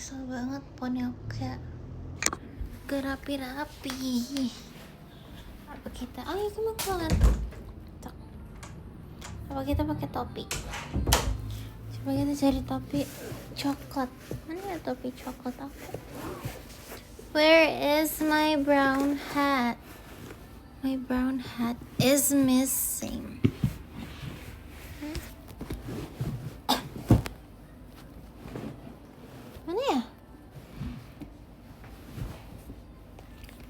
Kesel banget poni aku kayak gak rapi-rapi. Apa kita, oh iya kemakan. Apa kita pakai topi? Coba kita cari topi coklat. Mana ya topi coklat aku? Where is my brown hat? My brown hat is missing. Mana ya?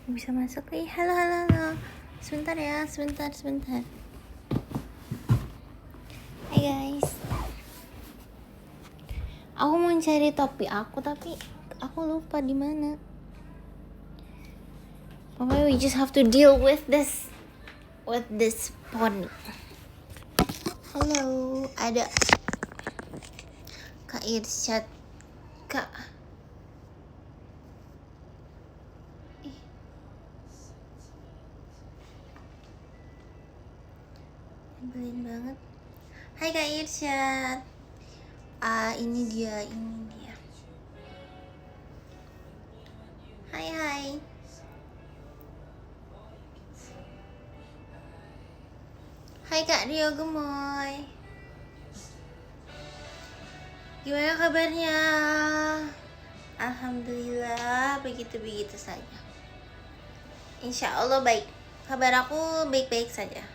Bisa masuk nih. Halo. Sebentar ya, sebentar. Hai guys. Aku mau cari topi aku tapi aku lupa di mana. Pokoknya we just have to deal with this pony. Halo, ada Kak Irsyad. Kak. Nyebelin banget. Hai Kak Irsyad. Ini dia. Hai. Hai Kak Rio Gemoy. Gimana kabarnya? Alhamdulillah begitu saja. Insya Allah baik. Kabar aku baik-baik saja.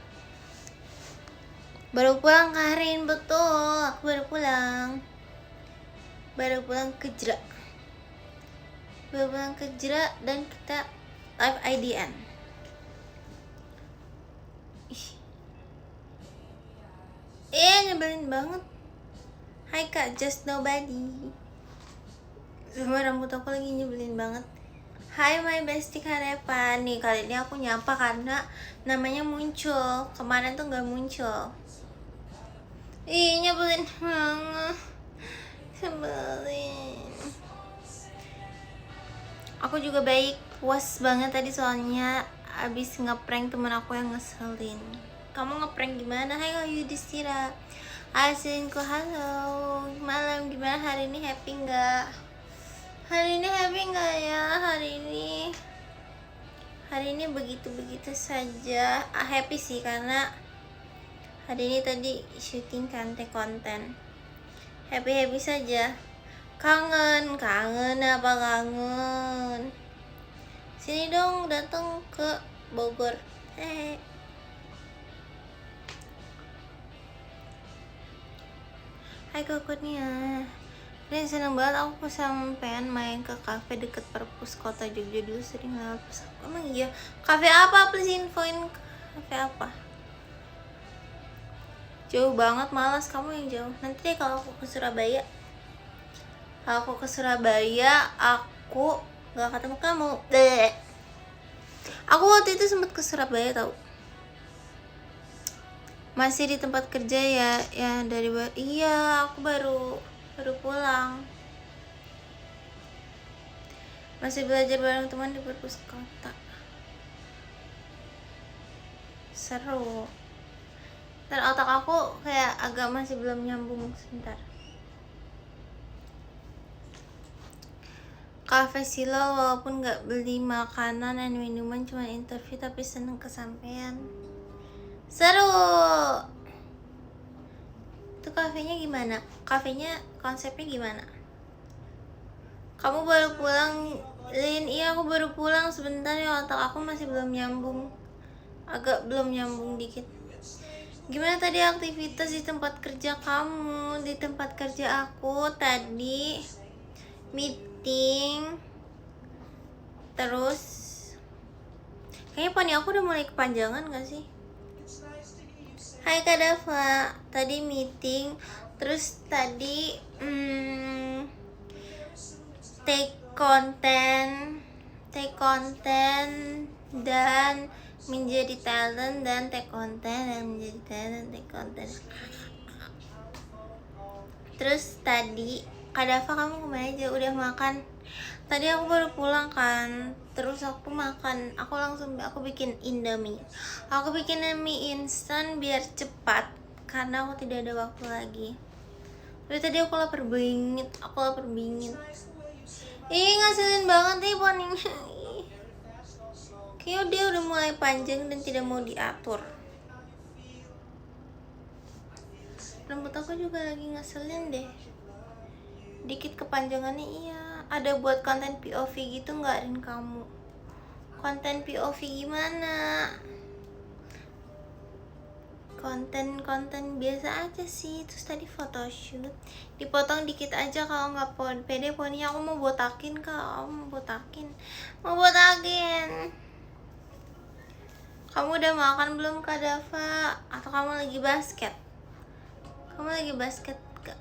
Baru pulang Karin, betul. Aku baru pulang ke Jera. Dan kita live IDN. Nyebelin banget. Hai Kak Just Nobody. Semua rambut aku lagi nyebelin banget. Hai my bestie Karepan. Nih kali ini aku nyapa karena namanya muncul. Kemarin tuh gak muncul. Nyebelin banget. Aku juga baik. Puas banget tadi soalnya abis ngeprank temen aku yang ngeselin. Kamu ngeprank gimana? Hai Kak Yudhistira. Asinko, halo. Malam gimana hari ini, happy nggak? Hari ini begitu saja. Happy sih karena hari ini tadi syuting konten. Happy saja. Kangen apa kangen? Sini dong, datang ke Bogor. Hai Kokotnya. Dan seneng banget aku kesampean main ke kafe deket perpus kota Jogja. Dulu sering lewat pas aku. Emang iya? Kafe apa? Please infoin kafe apa? Jauh banget, malas kamu yang jauh. Nanti deh kalau aku ke Surabaya. Aku gak ketemu kamu. Aku waktu itu sempat ke Surabaya tau. Masih di tempat kerja ya dari iya aku baru pulang. Masih belajar bareng teman di perpus kota. Seru. Dan otak aku kayak agak masih belum nyambung sebentar. Cafe Silo walaupun gak beli makanan dan minuman, cuma interview tapi seneng kesampean. Seru. Itu kafenya gimana? Kafenya konsepnya gimana? Kamu baru pulang, Lin? Iya aku baru pulang sebentar ya, otak aku masih belum nyambung. Agak belum nyambung dikit. Gimana tadi aktivitas di tempat kerja kamu? Di tempat kerja aku tadi meeting. Terus kayaknya poni aku udah mulai kepanjangan gak sih? Hai Kak Dava, tadi meeting, terus tadi take konten dan menjadi talent dan take konten. Terus tadi Kak Dava kamu kemana aja? Udah makan? Tadi aku baru pulang kan, terus aku bikin Indomie. Aku bikin mie instan biar cepat karena aku tidak ada waktu lagi. Tapi tadi aku lapar bingit. Ih, ngaselin banget nih poninya. Kayaknya dia udah mulai panjang dan tidak mau diatur. Rambut aku juga lagi ngeselin deh. Dikit kepanjangannya iya. Ada buat konten POV gitu nggak, Rin, kamu? Konten POV gimana? Konten biasa aja sih. Terus tadi photoshoot dipotong dikit aja kalau nggak pede. Poninya aku mau botakin, Kak. Aku mau botakin. Kamu udah makan belum, Kak Dava? Atau kamu lagi basket? Kamu lagi basket gak?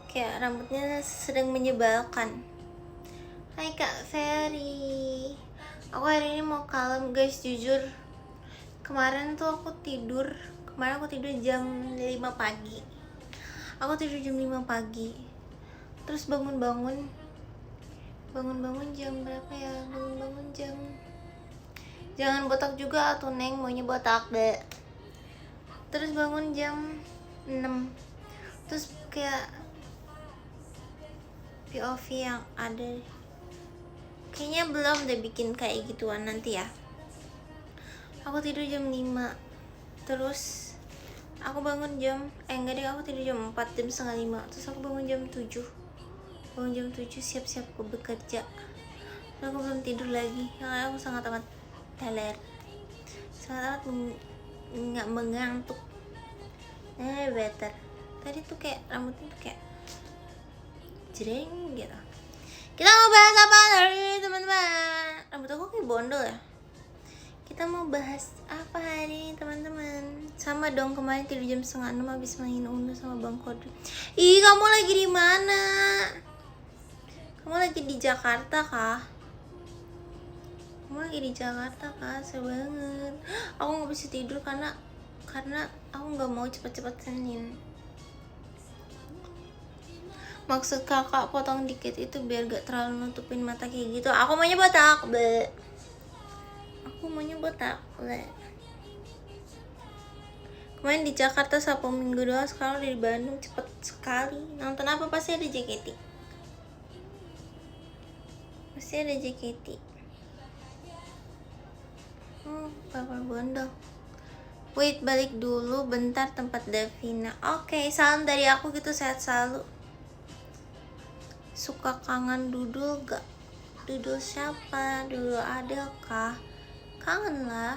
Kayak rambutnya sedang menyebalkan. Hai Kak Ferry. Aku hari ini mau kalem guys, jujur. Kemarin aku tidur jam 5 pagi. Terus bangun jam berapa ya? Bangun jam, jangan botak juga atuh Neng, maunya botak deh. Terus bangun jam 6. Terus kayak POV yang ada, kayaknya belum deh bikin kayak gituan nanti ya. Aku tidur jam 5. Terus aku bangun jam aku tidur jam 4, jam setengah 5. Terus aku bangun jam 7. Siap-siap aku bekerja. Terus aku belum tidur lagi karena aku sangat amat teler, sangat amat nggak mengantuk. Better. Tadi tuh kayak rambutnya tuh kayak jreng gitu. Kita mau bahas apa hari ini, teman-teman? Rambut aku kayak bondol ya. Kita mau bahas apa hari ini, teman-teman? Sama dong, kemarin tidur jam setengah 6 habis main Uno sama Bang Kodri. Ih, kamu lagi di mana? Kamu lagi di Jakarta kah? Seru banget. Aku nggak bisa tidur karena aku nggak mau cepet-cepet Senin. Maksud kakak potong dikit itu biar gak terlalu nutupin mata kayak gitu. Aku maunya botak, Kemarin di Jakarta Sabtu Minggu doang, sekarang udah di Bandung, cepet sekali. Nonton apa? Pasti ada JKT. Bapak bondol. Wait, balik dulu bentar tempat Davina. Oke, salam dari aku gitu, sehat selalu. Suka kangen Dudul gak? Dudul siapa? Dudul ada kah? Kangen lah.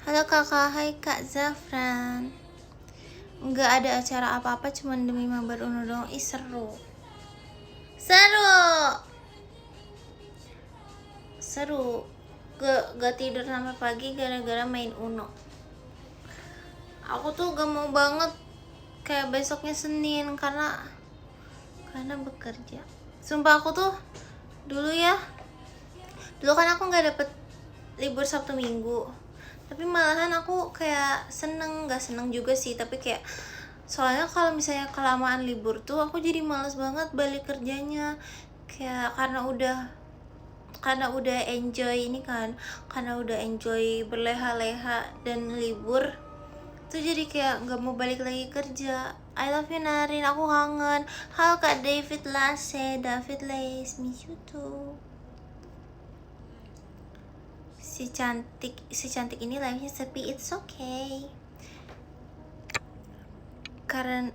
Halo kakak, hai Kak Zafran. Nggak ada acara apa-apa, cuman demi mabar Uno doang. Ih, seru. Gak tidur sampai pagi gara-gara main Uno. Aku tuh gak mau banget kayak besoknya Senin karena bekerja. Sumpah aku tuh dulu kan aku nggak dapet libur Sabtu Minggu, tapi malahan aku kayak gak seneng juga sih, tapi kayak soalnya kalau misalnya kelamaan libur tuh aku jadi malas banget balik kerjanya, kayak karena udah enjoy ini kan, karena udah enjoy berleha-leha dan libur tuh, jadi kayak nggak mau balik lagi kerja. I love you Narin, aku kangen. Halo Kak David Lace, David Lace, miss you too. Si cantik ini live-nya sepi, it's okay. Karena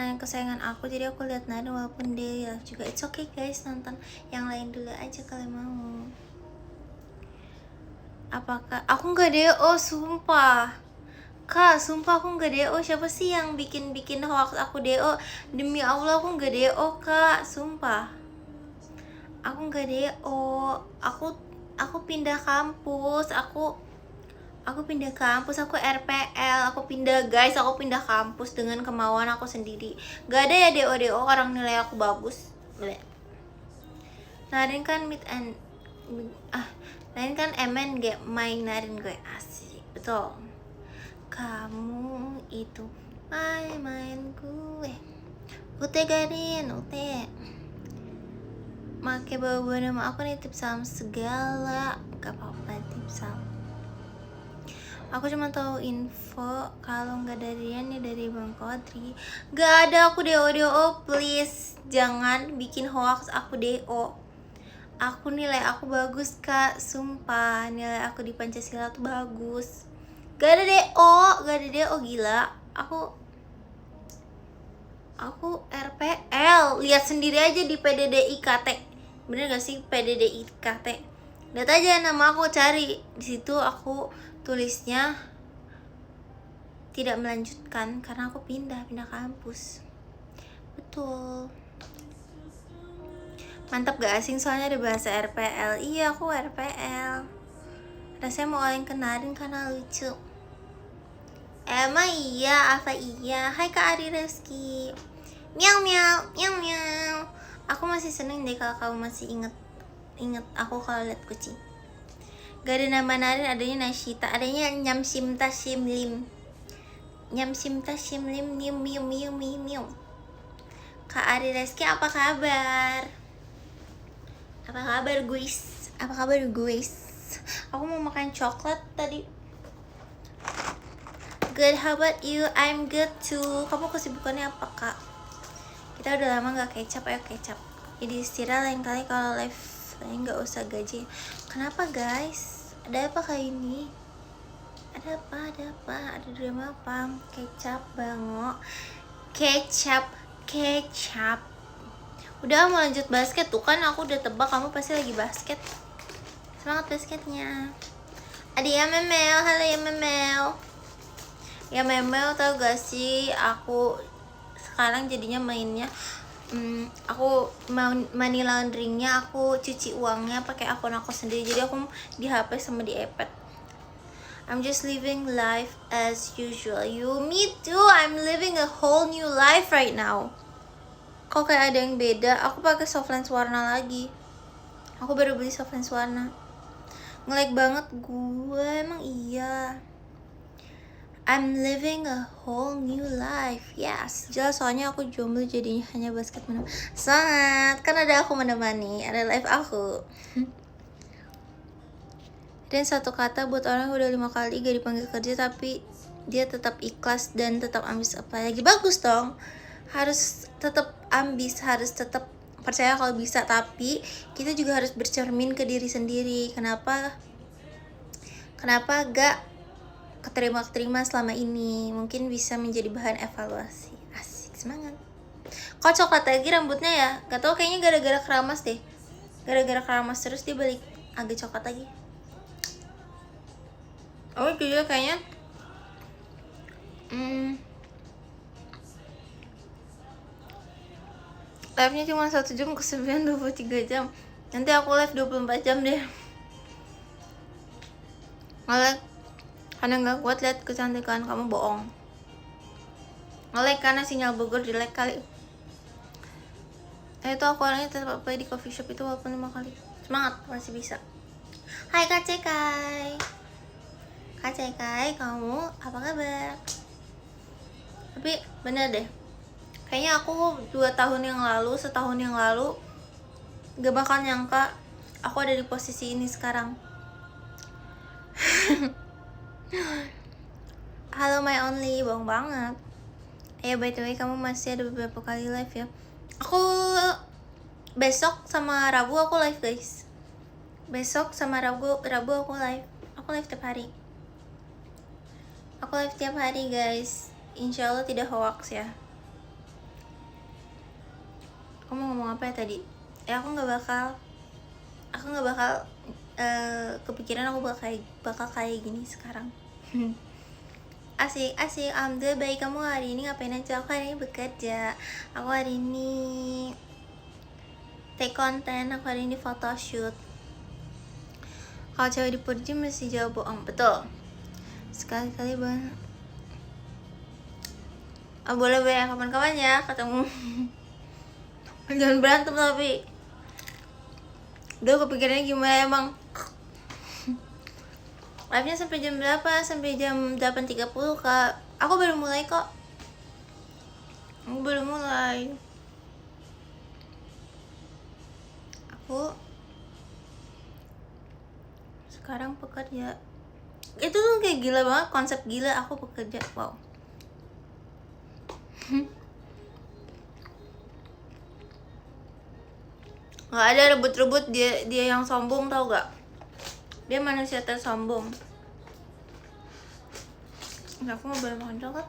yang kesayangan aku, jadi aku lihat Narin walaupun dia live juga. It's okay guys, nonton yang lain dulu aja kalau mau. Apakah aku nggak DO, sumpah. Kak, sumpah aku nggak DO. Siapa sih yang bikin hoax aku DO? Demi Allah aku nggak DO Kak, sumpah. Aku nggak DO. Aku pindah kampus. Aku pindah kampus. Aku RPL. Aku pindah kampus dengan kemauan aku sendiri. Gak ada ya DO orang nilai aku bagus. Narin kan Narin kan MN gak main Narin gue asik, betul. Kamu itu main gue. Ute Garin, Ute. Make bawa nama aku nitip salam segala. Gak apa-apa, tip salam. Aku cuma tahu info kalau nggak dari Rian ya dari Bang Kodri. Gak ada aku DO, please jangan bikin hoax aku DO. Aku nilai aku bagus kak, sumpah nilai aku di Pancasila tuh bagus. Gak ada DO gila. Aku RPL, lihat sendiri aja di PDDIKT. Bener gak sih PDDIKT? Lihat aja nama aku, cari di situ. Aku tulisnya tidak melanjutkan karena aku pindah kampus. Betul. Mantap gak asing soalnya ada bahasa RPL. Iya aku RPL. Rasanya mau kalian kenalin karena lucu. Emang iya, apa iya? Hai Kak Ari Reski. Miau miau, miau miau. Aku masih seneng deh kalau kamu masih inget aku kalau lihat kucing. Gak ada nama Narin, adanya Nashita, adanya Nyamsim Tasim Lim. Nyamsim Tasim Lim, miu miu miu miu miu. Kak Ari Reski apa kabar? Apa kabar guys? Apa kabar guys? Aku mau makan coklat tadi. Good, how about you? I'm good too. Kamu kesibukannya apa kak? Kita udah lama gak kecap, ayo kecap. Jadi istirahat lain kali kalau live lain gak usah gaji. Kenapa guys? Ada apa kali ini? Ada apa? Ada drama apa? Kecap bango. Kecap. Udah mau lanjut basket tuh kan aku udah tebak kamu pasti lagi basket. Semangat basketnya. Ada ya Memel, halo ya Memel. Ya Memel tau gak sih aku sekarang jadinya mainnya aku money launderingnya, aku cuci uangnya pakai akun aku sendiri, jadi aku di HP sama di iPad. I'm just living life as usual. Me too, I'm living a whole new life right now. Kok kayak ada yang beda? Aku pakai soft lens warna lagi. Aku baru beli soft lens warna. Nge-lag banget gue, emang iya. I'm living a whole new life. Yes, jelas soalnya aku jomblo jadinya hanya basket menemani. Sangat, kan ada aku menemani, ada live aku. Dan satu kata buat orang yang udah 5 kali gak dipanggil kerja tapi dia tetap ikhlas dan tetap ambis apa lagi. Bagus dong. Harus tetap ambis, harus tetap percaya kalau bisa, tapi kita juga harus bercermin ke diri sendiri. Kenapa gak keterima selama ini? Mungkin bisa menjadi bahan evaluasi. Asik, semangat. Kok coklat lagi rambutnya ya? Gak tau, kayaknya gara-gara keramas deh. Gara-gara keramas terus dia balik agak coklat lagi. Oh juga kayaknya live-nya cuma 1 jam ke 23 jam. Nanti aku live 24 jam deh. Nge-lag karena gak kuat lihat kecantikan kamu, bohong. Nge-lag karena sinyal Bogor jelek kali. Itu aku orangnya tetap play di coffee shop itu walaupun 5 kali. Semangat, masih bisa. Hai Kak Cekai. Kak Cekai, kamu apa kabar? Tapi bener deh, kayaknya aku 1 tahun yang lalu gak bakal nyangka aku ada di posisi ini sekarang. Halo my only, bohong banget. By the way, kamu masih ada beberapa kali live ya? Aku besok sama Rabu aku live guys. Besok sama Rabu aku live. Aku live tiap hari. Aku live tiap hari guys. Insya Allah tidak hoax ya. Aku mau ngomong apa ya tadi? Aku nggak bakal kepikiran aku bakal kayak gini sekarang. Asik. Alhamdulillah baik. Kamu hari ini ngapain aja? Aku hari ini bekerja. Aku hari ini take konten. Aku hari ini photoshoot. Kalau cewek dipuji mesti jawab bohong. Betul. Sekali-kali banget. Boleh kapan-kapan ya ketemu. Jangan berantem tapi. Udah kepikirannya gimana emang. Live-nya sampai jam berapa? Sampai jam 8.30 kak. Aku baru mulai kok. Aku sekarang pekerja. Itu tuh kayak gila banget, konsep gila aku bekerja. Wow. Nggak ada rebut-rebut, dia yang sombong, tau gak? Dia manusia tersombong. Nggak, aku nggak boleh makan coklat.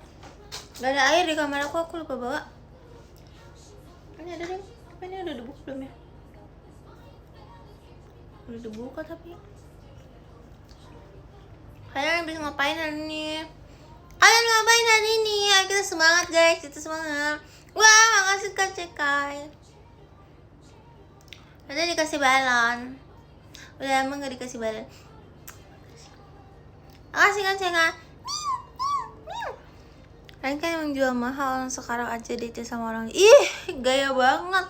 Gak ada air di kamar aku lupa bawa. Ini ada deh. Ini udah dibuka belum ya? Udah dibuka tapi. Kalian habis ngapain hari ini? Kalian ngapain hari ini? Ayo kita semangat guys, kita semangat. Wah, makasih Kak Cekai. Udah dikasih balon. Udah emang gak dikasih balon. Makasih Kak Cekai. Kalian kan emang jual mahal, sekarang aja date sama orang. Ih, gaya banget.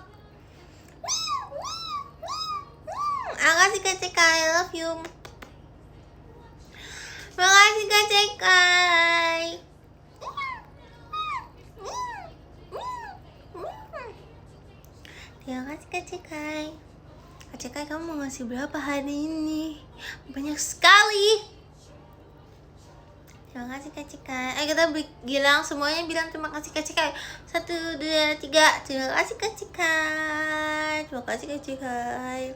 Makasih Kak Cekai, I love you. Makasih Kak Cekai. Terima kasih Kak Cekai. Kak Cekai, kamu mau ngasih berapa hari ini? Banyak sekali. Terima kasih Kak Cekai. Ayo kita bilang semuanya, bilang terima kasih Kak Cekai. 1, 2, 3. Terima kasih Kak Cekai. Terima kasih Kak Cekai.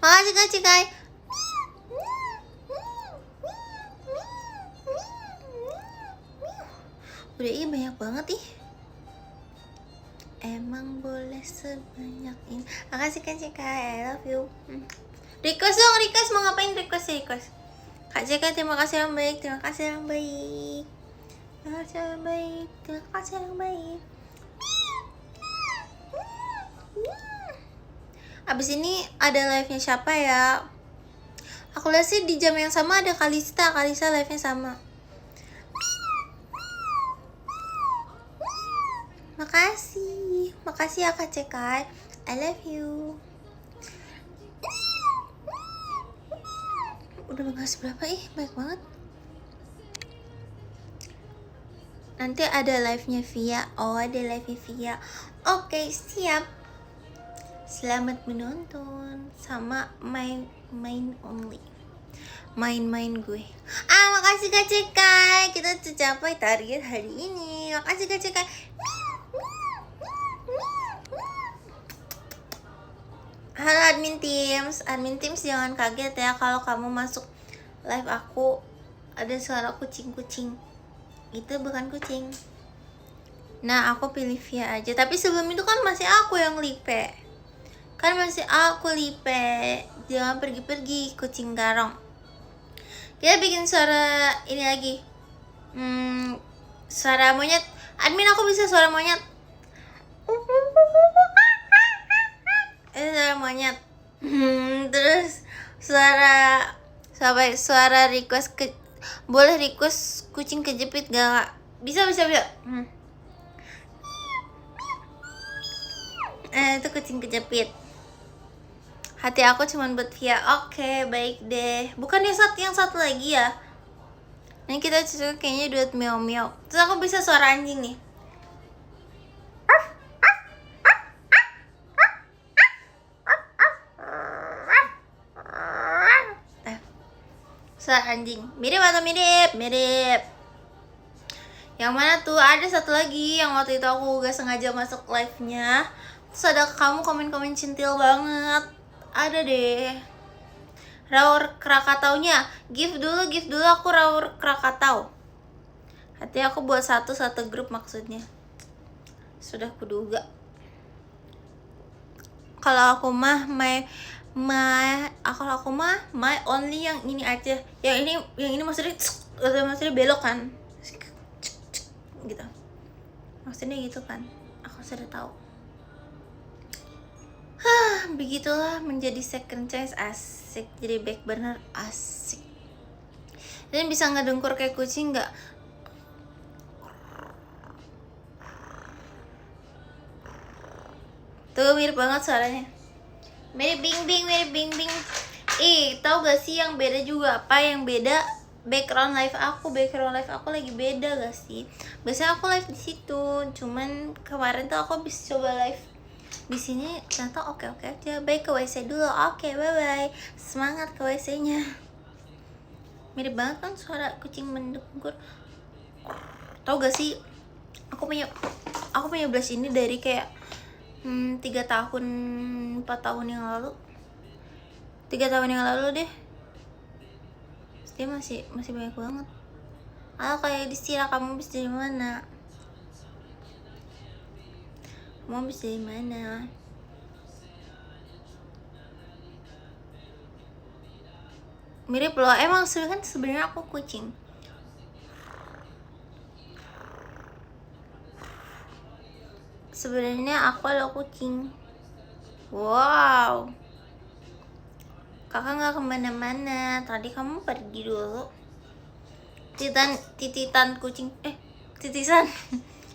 Makasih Kak Cekai. Udah ini banyak banget ih. Emang boleh sebanyak ini. Makasih Kak Cekai, I love you. Request dong, request mau ngapain, request. Kak Cekai, terima kasih yang baik, terima kasih yang baik. Terima kasih yang baik, terima kasih yang baik. Abis ini ada live-nya siapa ya? Aku lihat sih di jam yang sama ada Kalista live-nya sama. Makasih ya Kak Cekai, I love you. Udah mengasih berapa banyak banget. Nanti ada live-nya Via. Oh, ada live-nya Via. Oke, siap. Selamat menonton sama main only. Main gue. Makasih Kak Cekai. Kita tercapai target hari ini. Makasih Kak Cekai. Halo admin Teams jangan kaget ya kalau kamu masuk live aku ada suara kucing. Itu bukan kucing. Nah, aku pilih Via aja. Tapi sebelum itu kan masih aku yang lipe. Jangan pergi-pergi kucing garong. Kita bikin suara ini lagi. Suara monyet. Admin, aku bisa suara monyet. Suara monyet. Terus suara request boleh request kucing kejepit gak? Bisa. Itu kucing kejepit. Hati aku cuman buat Via. Oke, baik deh. Bukan yang satu lagi ya. Ini kita kayaknya duet meow. Terus aku bisa suara anjing nih. Suara anjing. Mirip atau mirip? Mirip. Yang mana tuh? Ada satu lagi yang waktu itu aku gak sengaja masuk live-nya. Terus ada kamu komen centil banget. Ada deh. Raur Krakataunya. Give dulu aku Raur Krakatau. Hati aku buat satu grup maksudnya. Sudah kuduga. Kalau aku mah my only yang ini aja. Yang ini maksudnya belok kan. Gitu. Maksudnya gitu kan. Aku sudah tahu. Begitulah menjadi second chance, asik. Jadi back burner, asik. Dan bisa ngedengkur kayak kucing nggak? Tuh mirip banget suaranya. Mirip bing. Tahu gak sih yang beda juga apa? Yang beda background live aku lagi beda gak sih? Biasanya aku live di situ, cuman kemarin tuh aku bisa coba live Di sini ternyata oke-oke aja. Baik, ke WC dulu. Oke, bye-bye. Semangat ke WC-nya. Mirip banget kan suara kucing mendengkur. Tau gak sih, aku punya blush ini dari kayak 3 tahun 4 tahun yang lalu. 3 tahun yang lalu deh. Dia masih banyak banget. Kayak distira, kamu habis dari mana? Kamu habis dari mana? Mirip loh, emang sebenarnya aku kucing. Sebenarnya aku adalah kucing. Wow. Kakak nggak kemana-mana. Tadi kamu pergi dulu. Titisan kucing. Titisan.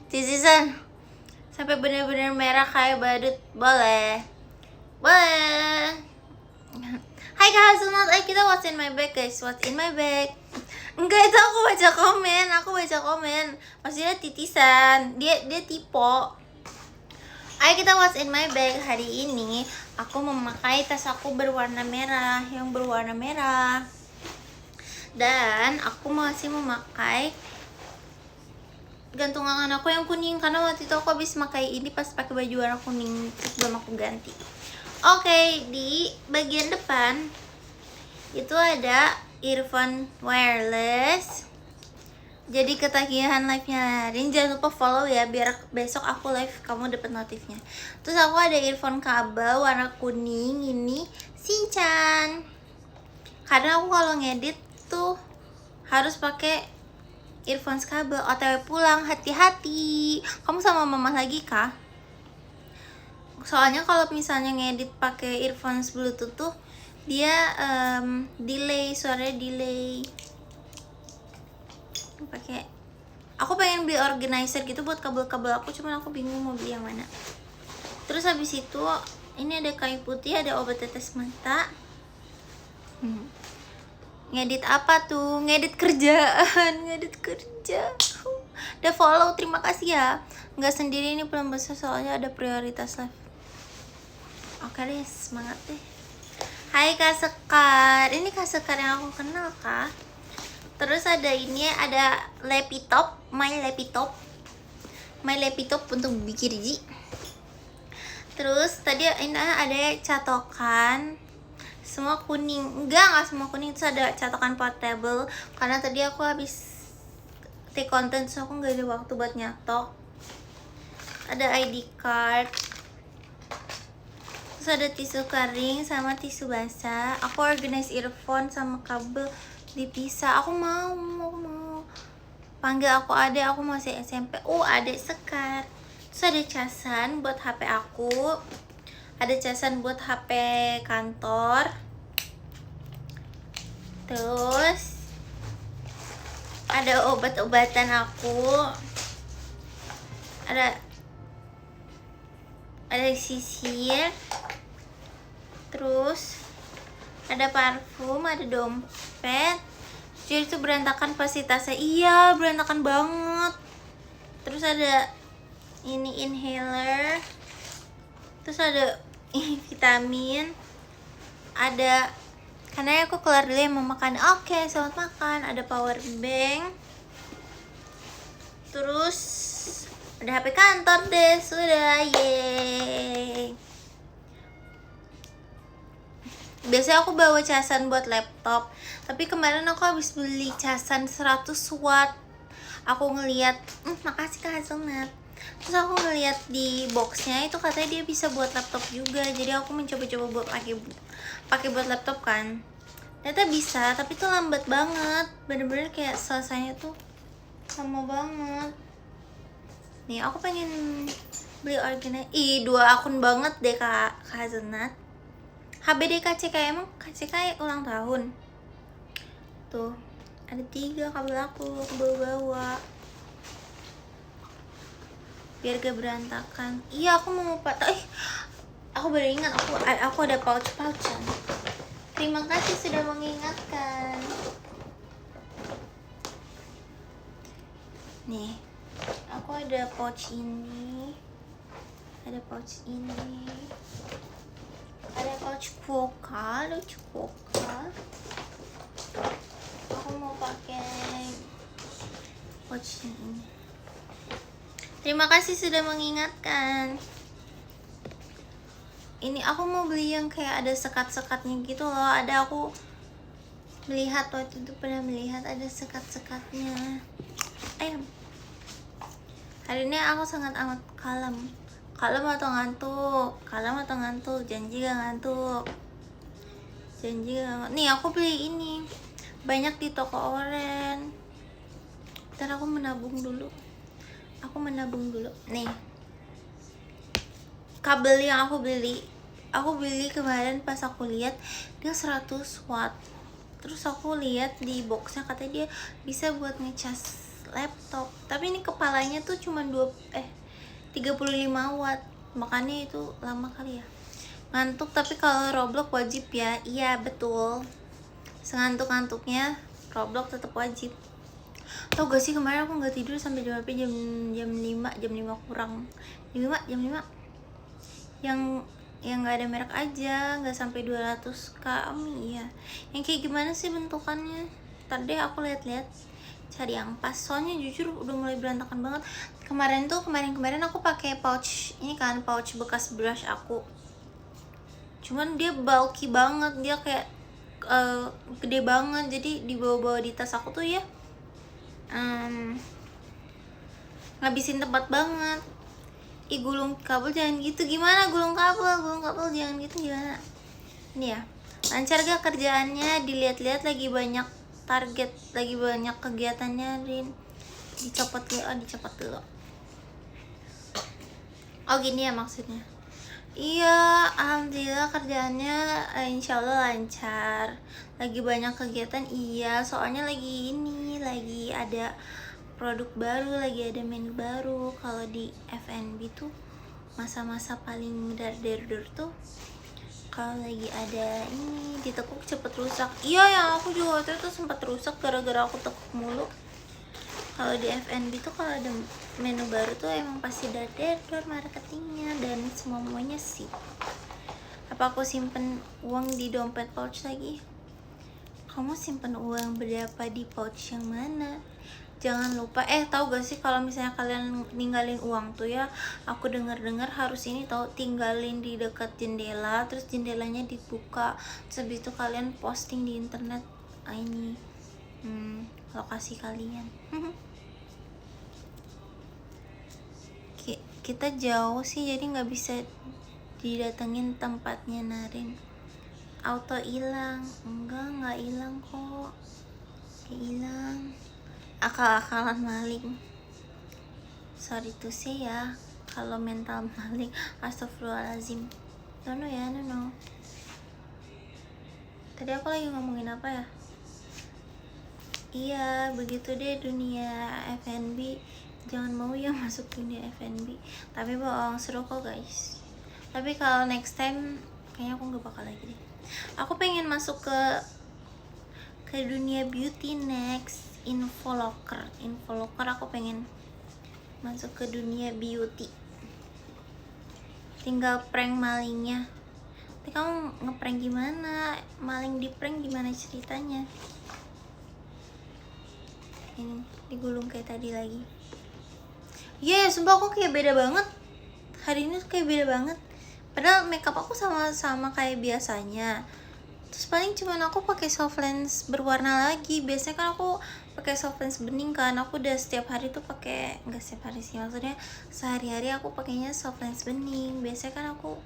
Titisan. Sampai bener-bener merah kayak badut. Boleh. Hai Kak Hasunat, kita what's in my bag guys. What's in my bag? Enggak, itu aku baca komen. Maksudnya titisan. Dia tipe. Ayo kita what's in my bag. Hari ini aku memakai tas aku berwarna merah, dan aku masih memakai gantungan aku yang kuning, karena waktu itu aku habis pakai ini pas pakai baju warna kuning, terus belum aku ganti. Oke, di bagian depan itu ada earphone wireless. Jadi ketagihan live-nya Rin, jangan lupa follow ya, biar besok aku live kamu dapat notifnya. Terus aku ada earphone kabel warna kuning ini Shinchan. Karena aku kalau ngedit tuh harus pakai earphone kabel. OTW pulang, hati-hati. Kamu sama mama lagi kah? Soalnya kalau misalnya ngedit pakai earphones Bluetooth tuh dia delay, suaranya delay. Aku pengen beli organizer gitu buat kabel-kabel aku, cuman aku bingung mau beli yang mana. Terus habis itu ini ada kain putih, ada obat tetes mata. Ngedit apa tuh? Ngedit kerjaan. Udah follow, terima kasih ya. Nggak sendiri ini belum besar, soalnya ada prioritas live. Oke deh, semangat deh. Hai Kak Sekar, ini Kak Sekar yang aku kenal kah? Terus ada ini, ada laptop, my laptop untuk bikin biji. Terus tadi ini ada catokan, semua kuning, enggak semua kuning. Terus ada catokan portable, karena tadi aku habis take content, so aku nggak ada waktu buat nyatok. Ada ID card, terus ada tisu kering sama tisu basah. Aku organize earphone sama kabel dipisah. Aku mau panggil aku adek, aku masih SMP. Adek Sekar. Terus ada casan buat HP aku, ada casan buat HP kantor. Terus ada obat-obatan aku, ada sisir, terus ada parfum, ada dompet. Jadi itu berantakan pasti tasnya. Iya, berantakan banget. Terus ada ini inhaler, terus ada vitamin, ada, karena aku keluar dulu yang mau makan. Oke, selamat makan. Ada power bank, terus ada HP kantor deh, sudah. Yeay. Biasanya aku bawa casan buat laptop, tapi kemarin aku habis beli casan 100 watt. Aku ngeliat, makasih Kak Hazelnut. Terus aku ngeliat di boxnya itu katanya dia bisa buat laptop juga. Jadi aku mencoba-coba buat pakai buat laptop kan. Ternyata bisa, tapi itu lambat banget. Bener-bener kayak selesainya tuh lama banget. Nih aku pengen beli organizer. 2 akun banget deh Kak Hazelnut. HBD KCK, emang KCK ulang tahun. Tuh, ada 3 kabel aku bawa-bawa. Biar gak berantakan. Iya, aku mau aku baru ingat aku ada pouch-pouchan. Terima kasih sudah mengingatkan. Nih, aku ada pouch ini. Ada pouch ini, ada pouch Quokka, lucu Quokka. Aku mau pakai pouch ini. Terima kasih sudah mengingatkan. Ini aku mau beli yang kayak ada sekat-sekatnya gitu loh. Ada, aku melihat waktu itu, pernah melihat ada sekat-sekatnya. Ayam. Hari ini aku sangat amat kalem. Kalem atau ngantuk? Kalem atau ngantuk? Janji gak ngantuk? Janji gak ngantuk? Nih aku beli ini banyak di toko oren. Ntar aku menabung dulu. Nih kabel yang aku beli kemarin pas aku lihat dia 100 watt. Terus aku lihat di boxnya katanya dia bisa buat ngecas laptop, tapi ini kepalanya tuh cuma 35 watt, makanya itu lama kali ya. Ngantuk, tapi kalau Roblox wajib ya. Iya betul, sengantuk-ngantuknya Roblox tetap wajib. Tau gak sih kemarin aku nggak tidur sampai jam 5 kurang, jam 5 yang nggak ada merek aja, nggak sampai 200 kami ya. Yang kayak gimana sih bentukannya? Tadi aku lihat-lihat cari yang pas, soalnya jujur udah mulai berantakan banget. Kemarin aku pakai pouch ini kan, pouch bekas brush aku, cuman dia bulky banget, dia kayak gede banget, jadi dibawa-bawa di tas aku tuh ya ngabisin tempat banget. Gulung kabel jangan gitu, gimana gulung kabel jangan gitu, gimana? Ini ya, lancar gak kerjaannya? Dilihat-lihat lagi banyak target, lagi banyak kegiatannya, Rin. Dicopot dulu. Oh gini ya maksudnya. Iya, alhamdulillah kerjaannya insya Allah lancar. Lagi banyak kegiatan, iya, soalnya lagi ada produk baru, lagi ada menu baru. Kalau di F&B tuh masa-masa paling dar tuh kalau lagi ada ini ditekuk cepet rusak. Iya, yang aku juga waktu itu sempat rusak gara-gara aku tekuk mulu. Kalau di F&B tuh kalau ada menu baru tuh emang pasti dar marketingnya dan semuanya sih. Apa aku simpen uang di dompet pouch lagi? Kamu simpen uang berapa di pouch yang mana? Jangan lupa, tahu gak sih kalau misalnya kalian ninggalin uang tuh ya, aku dengar harus ini tahu, tinggalin di dekat jendela, terus jendelanya dibuka, terus habis itu kalian posting di internet ini lokasi kalian. Kita jauh sih, jadi nggak bisa didatengin tempatnya, Narin. Auto hilang? Nggak hilang kok, hilang. Akal-akalan maling. Sorry to say ya, kalau mental maling, astagfirullahaladzim. No. Tadi aku lagi ngomongin apa ya? Iya, begitu deh dunia F&B. Jangan mau ya masuk dunia F&B. Tapi bohong, seru kok guys. Tapi kalau next time kayaknya aku nggak bakal lagi deh. Aku pengen masuk ke dunia beauty next. Infoloker aku pengen masuk ke dunia beauty. Tinggal prank malingnya. Tapi kamu ngeprank gimana? Maling di prank gimana ceritanya? Ini digulung kayak tadi lagi. Iya, sumpah aku kayak beda banget. Hari ini kayak beda banget. Padahal makeup aku sama kayak biasanya. Terus paling cuman aku pakai soft lens berwarna lagi. Biasanya kan aku pakai soft lens bening kan. Aku udah setiap hari tuh pakai, enggak setiap hari sih, maksudnya sehari-hari aku pakainya soft lens bening. Biasanya kan aku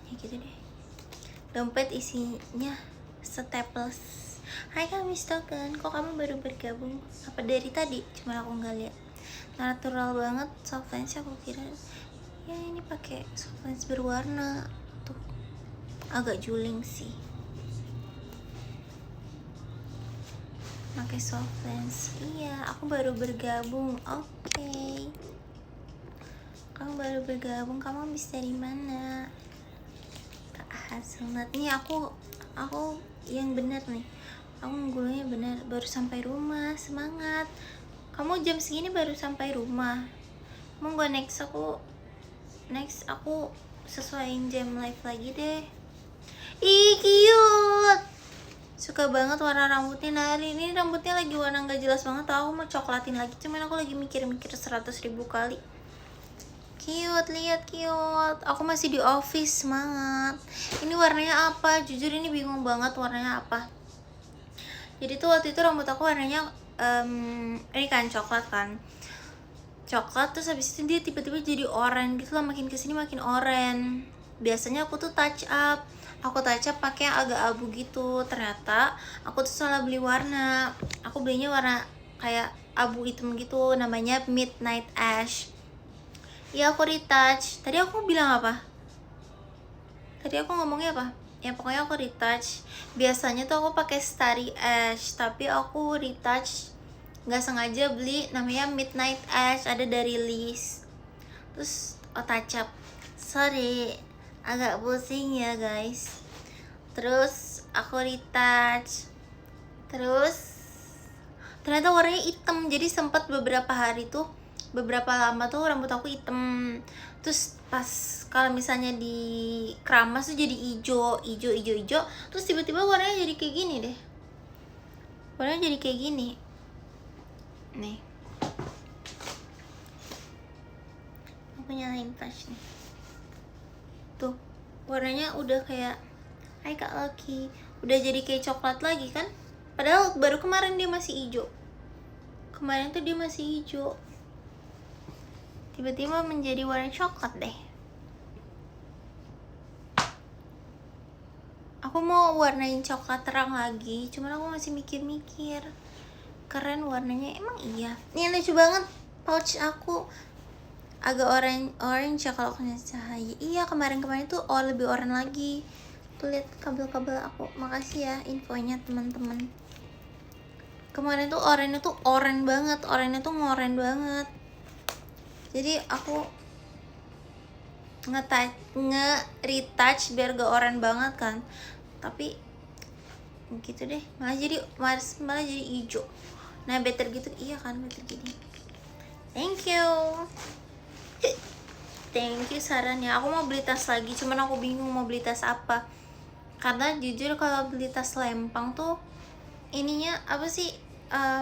ya gitu deh. Dompet isinya staples. Hai kami Stoken, kok kamu baru bergabung? Apa dari tadi? Cuma aku nggak lihat. Natural banget soft lensnya, aku kira ya ini pakai soft lens berwarna tuh, agak juling sih. Pakai soft lens. Iya, aku baru bergabung. Oke. Kamu baru bergabung, kamu habis dari mana? Hasilnya nih aku yang benar nih. Aku nggulungnya benar, baru sampai rumah. Semangat. Kamu jam segini baru sampai rumah. Mau gak next aku Next aku sesuaiin jam live lagi deh. Ih cute, suka banget warna rambutnya. Nah hari ini rambutnya lagi warna nggak jelas banget, aku mau coklatin lagi, cuman aku lagi mikir-mikir 100.000 kali. Cute, lihat cute. Aku masih di office, semangat. Ini warnanya apa? Jujur ini bingung banget warnanya apa. Jadi tuh waktu itu rambut aku warnanya ini kan coklat kan. Coklat terus habis itu dia tiba-tiba jadi oranye gitu lah, makin kesini makin oranye. Biasanya aku tuh touch up. Aku touch up pakai yang agak abu gitu. Ternyata aku tuh salah beli warna. Aku belinya warna kayak abu hitam gitu, namanya Midnight Ash. Ya aku retouch. Tadi aku bilang apa? Tadi aku ngomongnya apa? Ya pokoknya aku retouch. Biasanya tuh aku pakai Starry Ash, tapi aku retouch nggak sengaja beli namanya Midnight Ash, ada dari Liz. Terus touch up. Sorry, agak pusing ya guys. Terus aku retouch. Terus ternyata warnanya hitam. Jadi sempat beberapa hari tuh, beberapa lama tuh rambut aku hitam. Terus pas kalau misalnya di keramas tuh jadi hijau. Terus tiba-tiba warnanya jadi kayak gini deh. Warnanya jadi kayak gini. Nih. Aku nyalain flash nih. Tuh, warnanya udah kayak hai Kak Loki. Udah jadi kayak coklat lagi kan? Padahal baru kemarin dia masih hijau. Kemarin tuh dia masih hijau. Tiba-tiba menjadi warna coklat deh. Aku mau warnain coklat terang lagi, cuman aku masih mikir-mikir. Keren warnanya, emang iya. Ini lucu banget pouch aku. Agak orange ya kalau kena cahaya. Iya, kemarin-kemarin tuh lebih orange lagi. Tuh lihat kabel-kabel aku. Makasih ya infonya teman-teman. Kemarin tuh orange tuh orange banget, orange tuh ngoren banget. Jadi aku nge-retouch biar gak orange banget kan. Tapi gitu deh, malah jadi hijau. Nah better gitu, iya kan, better gini. Thank you sarannya. Aku mau beli tas lagi, cuman aku bingung mau beli tas apa. Karena jujur kalau beli tas lempang tuh ininya apa sih,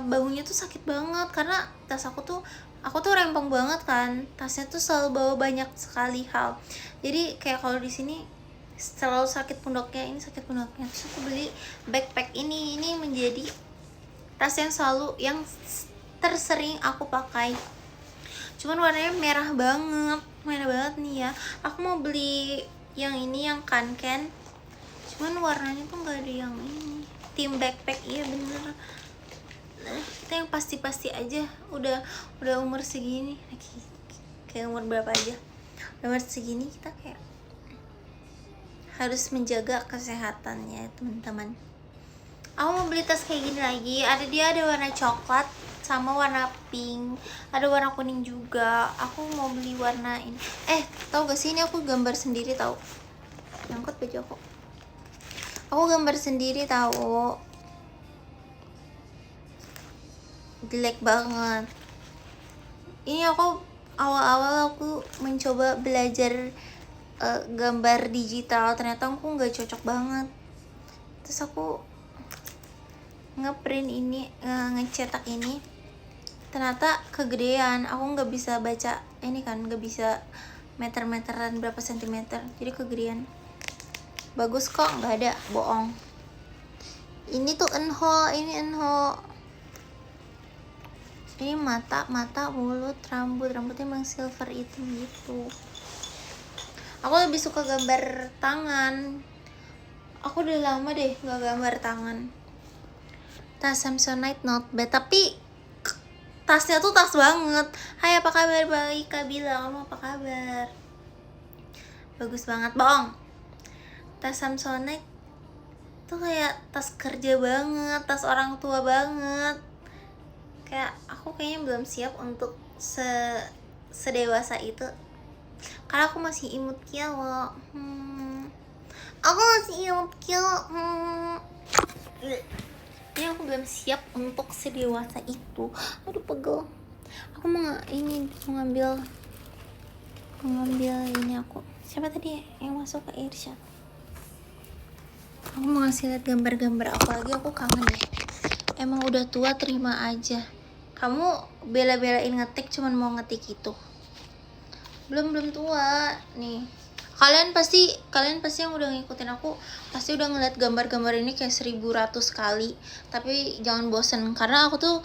baunya tuh sakit banget. Karena tas aku tuh rempong banget kan, tasnya tuh selalu bawa banyak sekali hal. Jadi kayak kalau di sini selalu sakit pundaknya, ini sakit pundaknya. Terus aku beli backpack ini menjadi tas yang tersering aku pakai. Cuman warnanya merah banget nih ya. Aku mau beli yang ini, yang Kanken. Cuman warnanya tuh nggak ada yang ini. Tim backpack, iya bener. Nah, kita yang pasti aja. Udah umur segini, kayak umur berapa aja, umur segini kita kayak harus menjaga kesehatannya teman-teman. Aku mau beli tas kayak gini lagi. Ada warna coklat sama warna pink, ada warna kuning juga. Aku mau beli warna ini. Tau gak sih, ini aku gambar sendiri tau. Nyangkut baju aku. Aku gambar sendiri tau. Jelek banget. Ini aku awal-awal aku mencoba belajar gambar digital, ternyata aku nggak cocok banget. Terus aku ngeprint ini, ngecetak ini, ternyata kegedean. Aku nggak bisa baca ini kan, nggak bisa meter-meteran berapa sentimeter, jadi kegedean. Bagus kok, nggak ada, bohong. Ini tuh enho. Ini mata, mulut, rambutnya emang silver hitam gitu. Aku lebih suka gambar tangan. Aku udah lama deh gak gambar tangan. Tas Samsonite not bad, tapi tasnya tuh tas banget. Hai, apa kabar? Baik, Kak Bila, kamu apa kabar? Bagus banget, bohong. Tas Samsonite tuh kayak tas kerja banget, tas orang tua banget. Kayak aku kayaknya belum siap untuk sedewasa itu, karena aku masih imut kilo. Ini aku belum siap untuk sedewasa itu. Aduh pegel. Aku mau ngambil ngambil ini aku. Siapa tadi yang masuk ke Irsyad? Aku mau ngasih lihat gambar-gambar aku lagi, aku kangen deh. Emang udah tua terima aja. Kamu bela-belain ngetik cuman mau ngetik itu. Belum tua nih. Kalian pasti yang udah ngikutin aku pasti udah ngeliat gambar-gambar ini kayak 1100 kali. Tapi jangan bosen karena aku tuh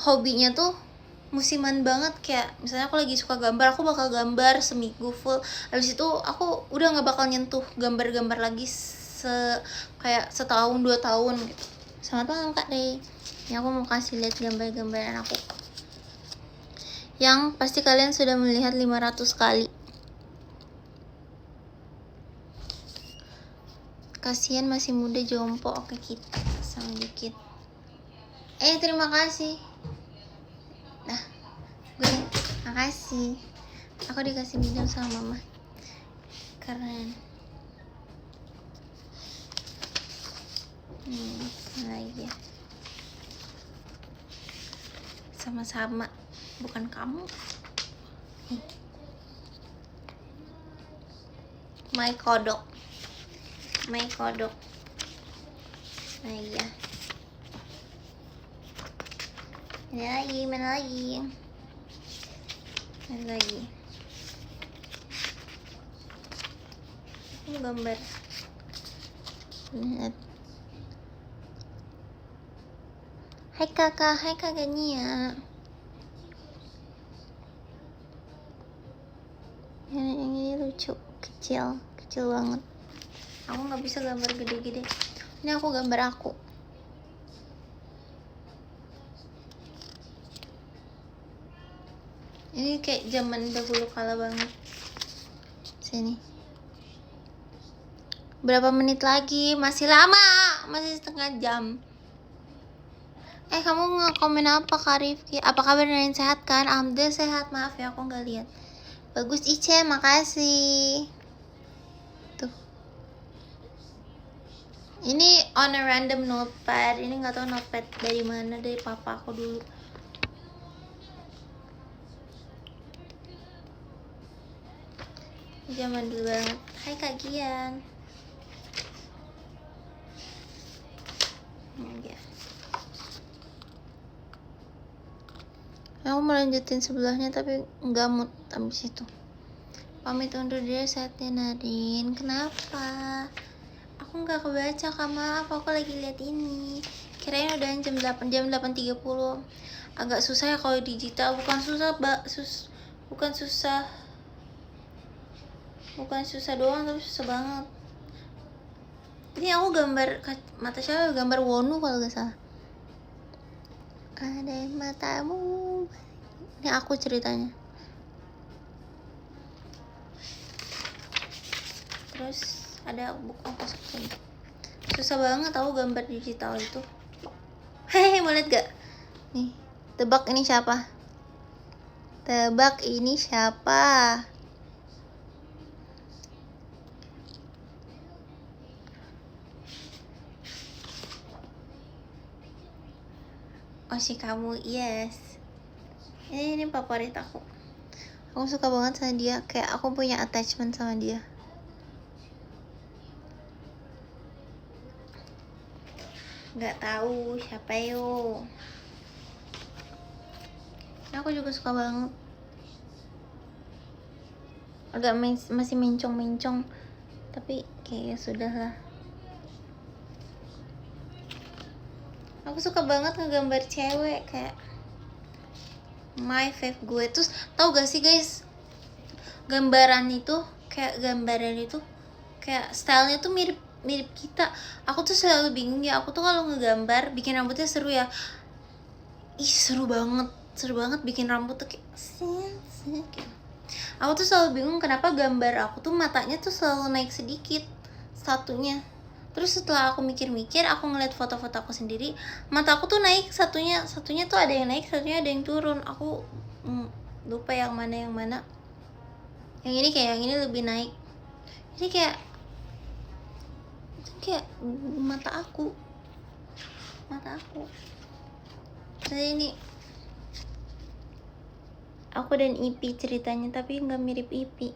hobinya tuh musiman banget. Kayak misalnya aku lagi suka gambar, aku bakal gambar seminggu full. Habis itu aku udah nggak bakal nyentuh gambar-gambar lagi kayak setahun 2 tahun gitu. Selamat malam Kak Rey. Ini aku mau kasih lihat gambar-gambaran aku yang pasti kalian sudah melihat 500 kali. Kasihan masih muda jompo. Oke, kita sama dikit. Terima kasih. Nah, gue makasih. Aku dikasih minum sama mama. Keren. Lagi ya. Sama-sama. Bukan kamu. My kodok. Nah iya. Mana lagi? Ini gambar. Lihat. Hai kakak Nia. Yang ini lucu, kecil banget. Aku nggak bisa gambar gede-gede. Ini aku gambar aku. Ini kayak zaman dahulu kala banget. Sini. Berapa menit lagi? Masih lama, masih setengah jam. Kamu nge-komen apa Kak Rifki? Apa kabar dan sehat kan? Alhamdulillah sehat, maaf ya aku nggak lihat. Bagus Ice, makasih. Tuh. Ini on a random notepad. Ini nggak tahu notepad dari mana, dari papa aku dulu. Zaman dulu banget. Hai Kak Gian. Ya. Aku melanjutin sebelahnya tapi nggak mood abis itu. Pamit undur diri saatnya Nadine. Kenapa? Aku nggak kebaca Kak, maaf. Aku lagi lihat ini. Kirain udah jam 8.30. Agak susah ya kalau digital. Bukan susah doang, tapi susah banget. Ini aku gambar mata siapa? Gambar Wonu kalau gak salah. Ada matamu. Ini aku ceritanya. Terus ada buku kosong. Susah banget tahu gambar digital itu. Hehehe, mau lihat gak? Nih, tebak ini siapa? Oh si kamu, yes. Ini favorit aku. Aku suka banget sama dia. Kayak aku punya attachment sama dia. Nggak tahu siapa yo. Aku juga suka banget. Agak masih mencong, tapi kayak sudah lah. Aku suka banget ngegambar cewek, kayak my fave gue. Terus tau gak sih guys, gambaran itu kayak stylenya tuh mirip kita. Aku tuh selalu bingung ya, aku tuh kalau ngegambar bikin rambutnya seru ya. Seru banget bikin rambut tuh kayak aku tuh selalu bingung kenapa gambar aku tuh matanya tuh selalu naik sedikit satunya. Terus setelah aku mikir-mikir, aku ngeliat foto-foto aku sendiri, mata aku tuh naik satunya tuh ada yang naik, satunya ada yang turun. Aku lupa yang mana. Yang ini lebih naik. Jadi kayak mata aku. Jadi ini Aku dan Ipi ceritanya, tapi nggak mirip Ipi.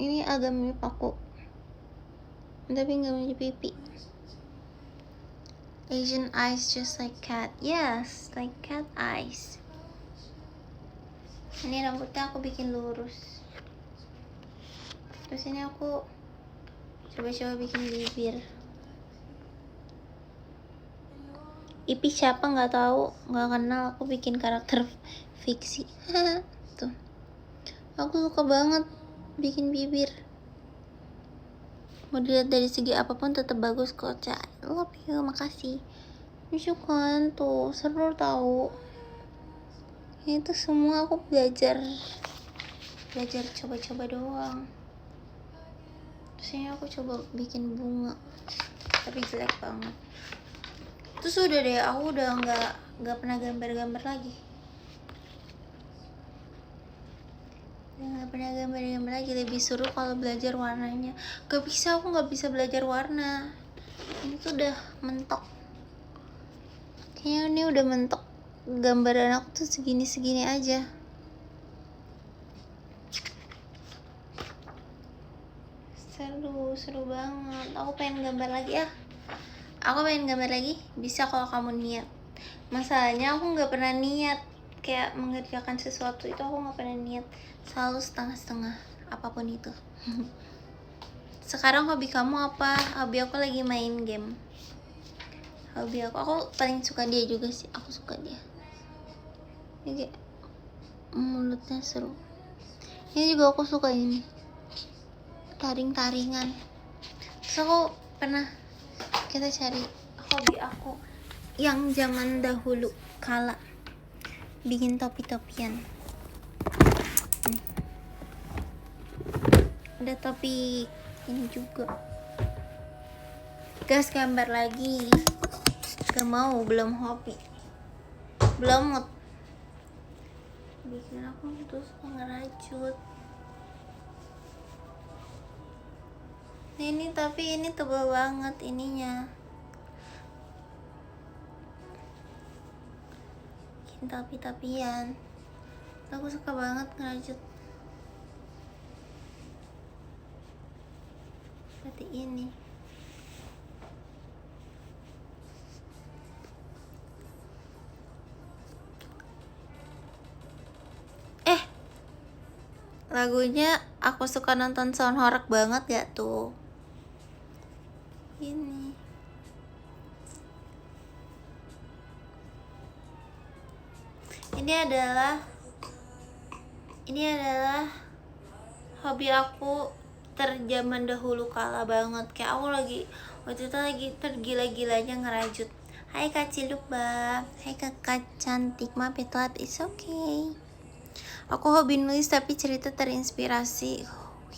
Ini agak mirip aku, tapi nggak mirip Ipi. Asian eyes just like cat. Yes, like cat eyes. Ini rambutnya aku bikin lurus. Terus ini aku coba-coba bikin bibir. Ipi siapa nggak tahu, nggak kenal. Aku bikin karakter fiksi. Tuh, aku suka banget bikin bibir. Mau dilihat dari segi apapun tetap bagus kok, Ca. Love you, makasih. Syukuran tuh, seru tahu. Itu semua aku belajar coba-coba doang. Terus ini aku coba bikin bunga, tapi jelek banget. Terus udah deh, aku udah nggak pernah gambar-gambar lagi. Nggak pernah gambar-gambar lagi. Lebih seru kalau belajar warnanya. Gak bisa, aku nggak bisa belajar warna. Ini tuh udah mentok. Kayaknya ini udah mentok. Gambaran aku tuh segini-segini aja. Seru banget. Aku pengen gambar lagi ya. Aku pengen gambar lagi, bisa kalau kamu niat. Masalahnya aku nggak pernah niat kayak mengerjakan sesuatu itu, aku nggak pernah niat, selalu setengah-setengah apapun itu. Sekarang hobi kamu apa? Hobi aku lagi main game. Hobi aku paling suka dia juga sih. Aku suka dia. Ini kayak mulutnya seru. Ini juga aku suka ini, taring-taringan. Terus aku pernah, kita cari hobi aku yang zaman dahulu kala, bikin topi-topian. Ada topi ini juga. Gas gambar lagi. Gak mau, belum hobi, belum mood. Bikin aku terus ngerajut. Ini tapi ini tebal banget ininya. Bikin topi-topian. Aku suka banget ngerajut. Seperti ini. Lagunya aku suka nonton sound horror banget gak tuh? Ini adalah hobi aku terjaman dahulu kala banget. Kayak aku waktu itu lagi tergila-gilanya ngerajut. Hai Kak Ciluba, hai kakak cantik, maaf ya telat, it's okay. Aku hobi nulis tapi cerita terinspirasi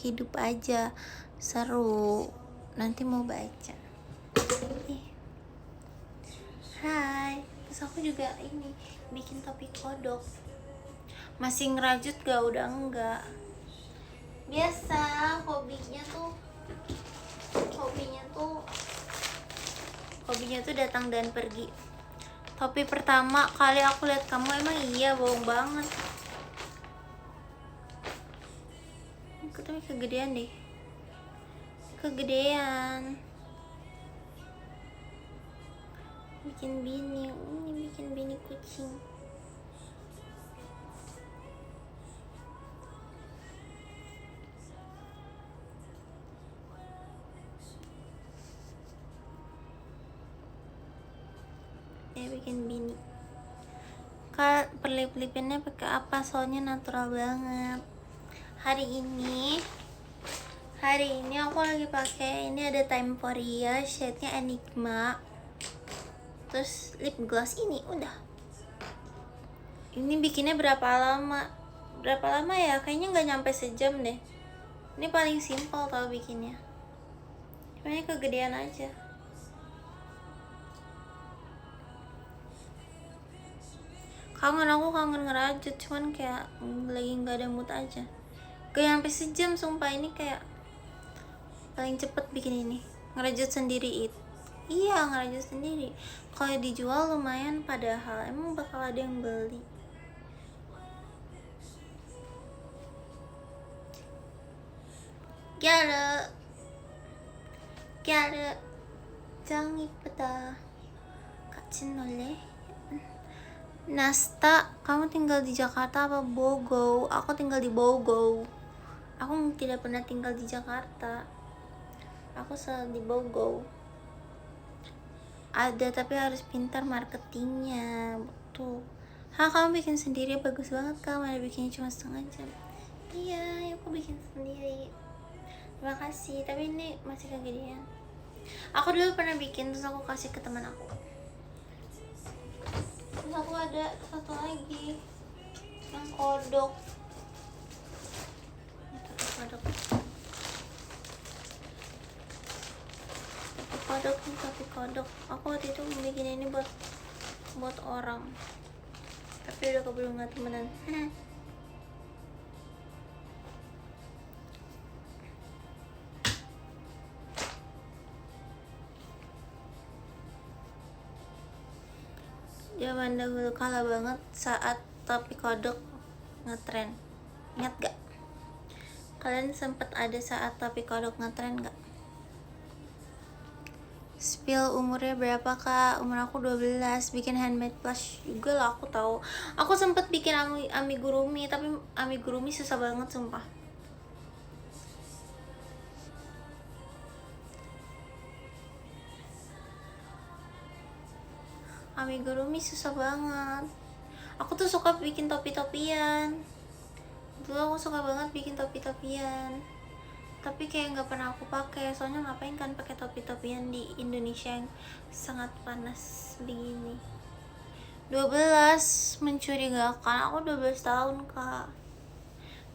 hidup aja, seru. Nanti mau baca. Hai, terus aku juga ini bikin topi kodok. Masih ngerajut gak? Udah enggak. Biasa hobinya tuh datang dan pergi. Topi pertama kali aku lihat kamu, emang iya, bohong banget. Tapi kegedean deh. Bikin bini kucing. Bikin bini. Kak, perlip-lipinnya pakai apa? Soalnya natural banget. Hari ini aku lagi pakai ini, ada Temporia, shade-nya Enigma. Terus lip gloss ini udah. Ini bikinnya berapa lama ya? Kayaknya nggak nyampe sejam deh. Ini paling simpel tau bikinnya. Cuman kegedean aja. Kangen ngerajut, cuman kayak lagi nggak ada mood aja. Gak nyampe sejam sumpah, ini kayak paling cepet bikin ini, ngerajut sendiri Iya, ngerajut sendiri. Kalau dijual lumayan, padahal emang bakal ada yang beli. Gyara jangan ipeta kacin oleh Nasta. Kamu tinggal di Jakarta apa Bogor? Aku tinggal di Bogor. Aku tidak pernah tinggal di Jakarta, aku selalu di Bogor. Ada, tapi harus pintar marketingnya. Betul. Kamu bikin sendiri, bagus banget. Kamu ada bikinnya cuma setengah jam. Iya, aku bikin sendiri. Terima kasih, tapi ini masih kegedean. Aku dulu pernah bikin, terus aku kasih ke teman aku. Terus aku ada satu lagi yang kodok. Tapi kodok. Aku waktu itu bikin ini buat orang, tapi udah keburu nggak temenan. Zaman dahulu kala banget saat topi kodok ngetren. Ingat gak? Kalian sempet ada saat topi kodok ngetren gak? Spill umurnya berapa kak? Umur aku 12. Bikin handmade plush juga lah, aku tahu. Aku sempet bikin amigurumi, tapi amigurumi susah banget sumpah. Amigurumi susah banget. Aku tuh suka bikin topi-topian. Dulu aku suka banget bikin topi-topian, tapi kayak nggak pernah aku pakai. Soalnya ngapain kan pakai topi-topian di Indonesia yang sangat panas begini. 12 mencurigakan. Aku 12 tahun kak.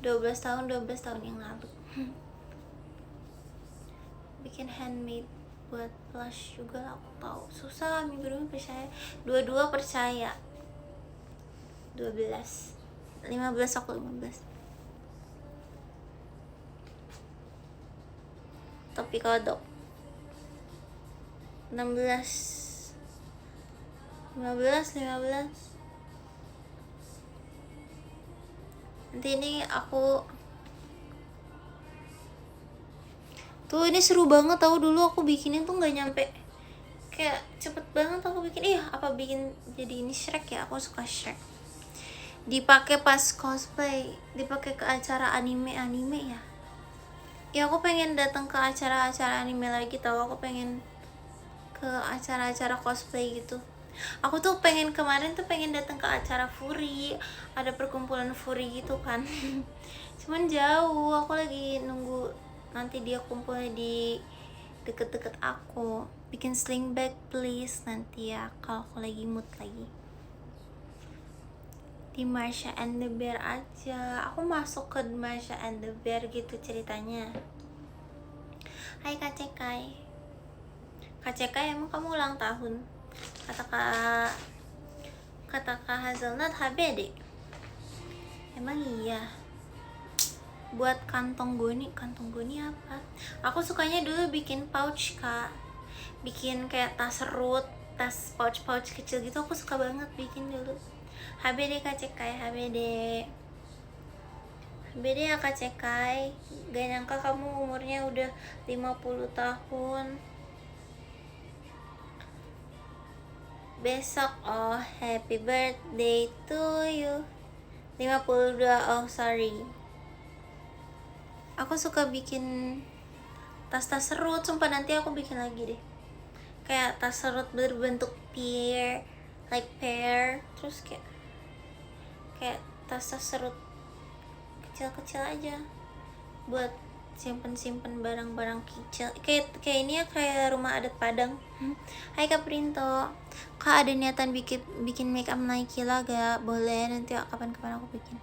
12 tahun yang lalu. Bikin handmade buat blush juga aku tahu susah. Amigurumi percaya, dua-dua percaya. 12 15, aku 15. Topi kodok 16 15. Nanti ini aku tuh, ini seru banget tahu. Dulu aku bikinin tuh nggak nyampe, kayak cepet banget aku bikin. Apa bikin jadi ini Shrek ya? Aku suka Shrek. Dipakai pas cosplay, dipakai ke acara anime ya. Ya aku pengen datang ke acara-acara anime lagi tahu. Aku pengen ke acara-acara cosplay gitu. Aku tuh kemarin tuh pengen datang ke acara Furi, ada perkumpulan Furi gitu kan. Cuman jauh, aku lagi nunggu nanti dia kumpul di deket-deket aku. Bikin sling bag please nanti ya, kalau aku lagi mood lagi. Di Marsha and the Bear aja. Aku masuk ke Marsha and the Bear gitu ceritanya. Hai Kak Cekai. Kak Cekai, emang kamu ulang tahun? Kata Kak Hazelnut HBD. Emang iya. Buat kantong goni apa? Aku sukanya dulu bikin pouch kak, bikin kayak tas serut, tas pouch kecil gitu. Aku suka banget bikin dulu. HBD Kak Cekai, HBD ya Kak Cekai. Gak nyangka kamu umurnya udah 50 tahun. Besok, oh happy birthday to you. 52, oh sorry. Aku suka bikin tas-tas serut, sumpah. Nanti aku bikin lagi deh, kayak tas serut berbentuk pear, like pear. Terus kayak tas-tas serut kecil-kecil aja buat simpen barang-barang kecil. Kayak ini ya, kayak rumah adat Padang. Hai Kak Printo. Kak, ada niatan bikin make up Naikila gak? Boleh, nanti kapan-kapan aku bikin.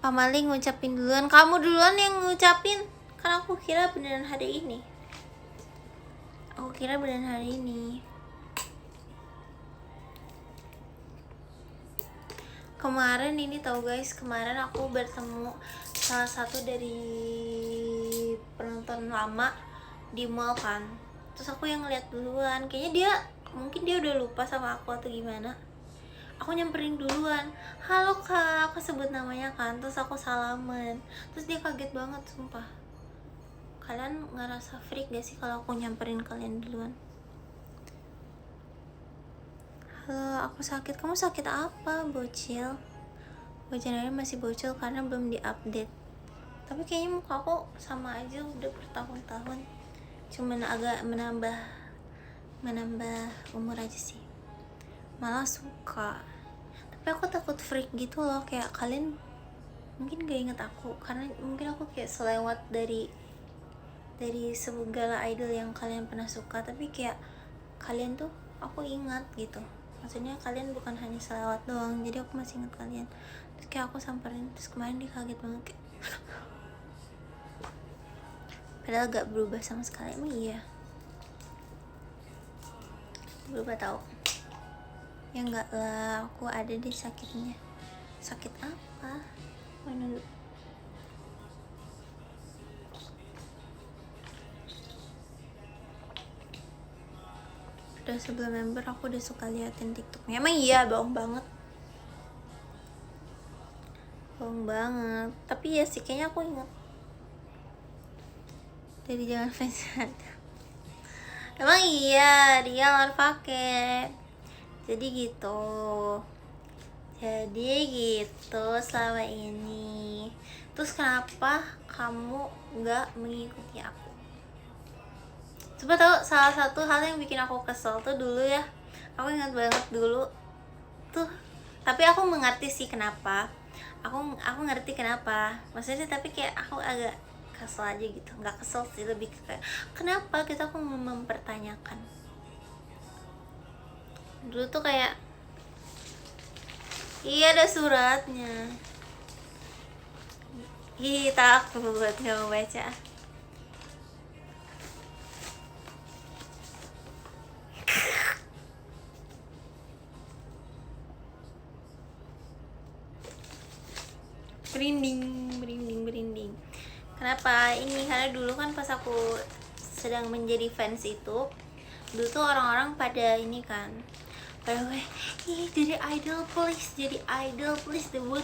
Pamaling ngucapin duluan. Kamu duluan yang ngucapin, kan aku kira beneran hari ini. Kemarin ini tahu guys, kemarin aku bertemu salah satu dari penonton lama di mall kan. terus aku yang ngeliat duluan. Kayaknya mungkin dia udah lupa sama aku atau gimana. Aku nyamperin duluan, halo kak, aku sebut namanya kan, terus aku salaman, terus dia kaget banget sumpah. Kalian ngerasa freak gak sih kalau aku nyamperin kalian duluan? Halo, aku sakit. Kamu sakit apa, bocil? Wajarnya masih bocil karena belum diupdate. Tapi kayaknya muka aku sama aja udah bertahun-tahun. Cuman agak menambah umur aja sih. Malah suka. Tapi aku takut freak gitu loh, kayak kalian mungkin gak inget aku karena mungkin aku kayak selewat dari segala idol yang kalian pernah suka, tapi kayak kalian tuh aku ingat gitu. Maksudnya kalian bukan hanya selewat doang, jadi aku masih ingat kalian. Terus kayak aku samperin, terus kemarin dia kaget banget kayak padahal gak berubah sama sekali. Emang iya berubah tau? Ya enggak lah, aku ada di sakitnya. Sakit apa? Mana dulu? Udah sebelum member aku udah suka liatin TikToknya. Emang iya, bohong banget. Tapi ya sih kayaknya aku ingat dari jangan fans. Emang iya, dia nggak pakai. Jadi gitu selama ini. Terus kenapa kamu nggak mengikuti aku? Coba tau, salah satu hal yang bikin aku kesel tuh dulu ya, aku ingat banget dulu tuh, tapi aku mengerti sih kenapa. Aku ngerti kenapa maksudnya, tapi kayak aku agak kesel aja gitu. Nggak kesel sih, lebih kayak kenapa kita aku mempertanyakan. Dulu tuh kayak iya ada suratnya. Takut gak mau baca. Berinding. Kenapa ini? Karena dulu kan pas aku sedang menjadi fans itu, dulu tuh orang-orang pada ini kan, pada jadi idol please debut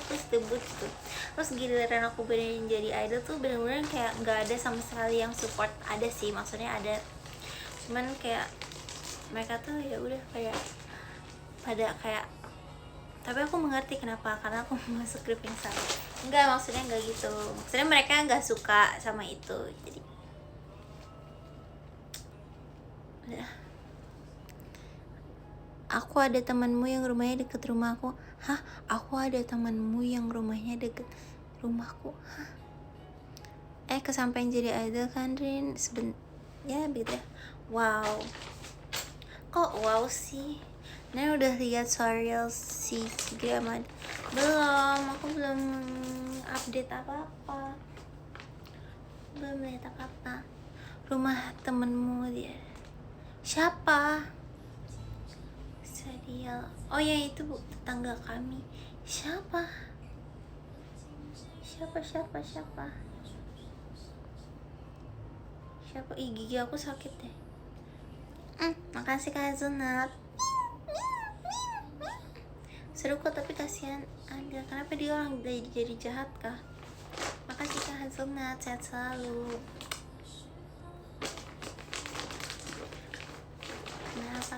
tuh. Terus giliran aku beneran jadi idol tuh bener-bener kayak nggak ada sama sekali yang support. Ada sih, maksudnya ada, cuman kayak mereka tuh ya udah kayak pada kayak, tapi aku mengerti kenapa, karena aku masuk grup yang sama. Enggak, maksudnya enggak gitu, maksudnya mereka nggak suka sama itu. Jadi udah. Aku ada temanmu yang rumahnya deket rumahku. Hah? Aku ada temanmu yang rumahnya deket rumahku. Hah? Kesampaian jadi idol kan, Rin? Ya beda. Wow. Kok wow sih? Nah udah lihat serial si Graman? Belum, aku belum update apa-apa. Belum lihat apa-apa. Rumah temenmu dia. Siapa? Serial. Oh ya itu tetangga kami. Siapa? Gigi aku sakit deh. Makasih Kak Zunat. Seru kok, tapi kasihan ada. Kenapa dia orang jadi jahat kah? Makasih Kak Hazelnut, sehat selalu.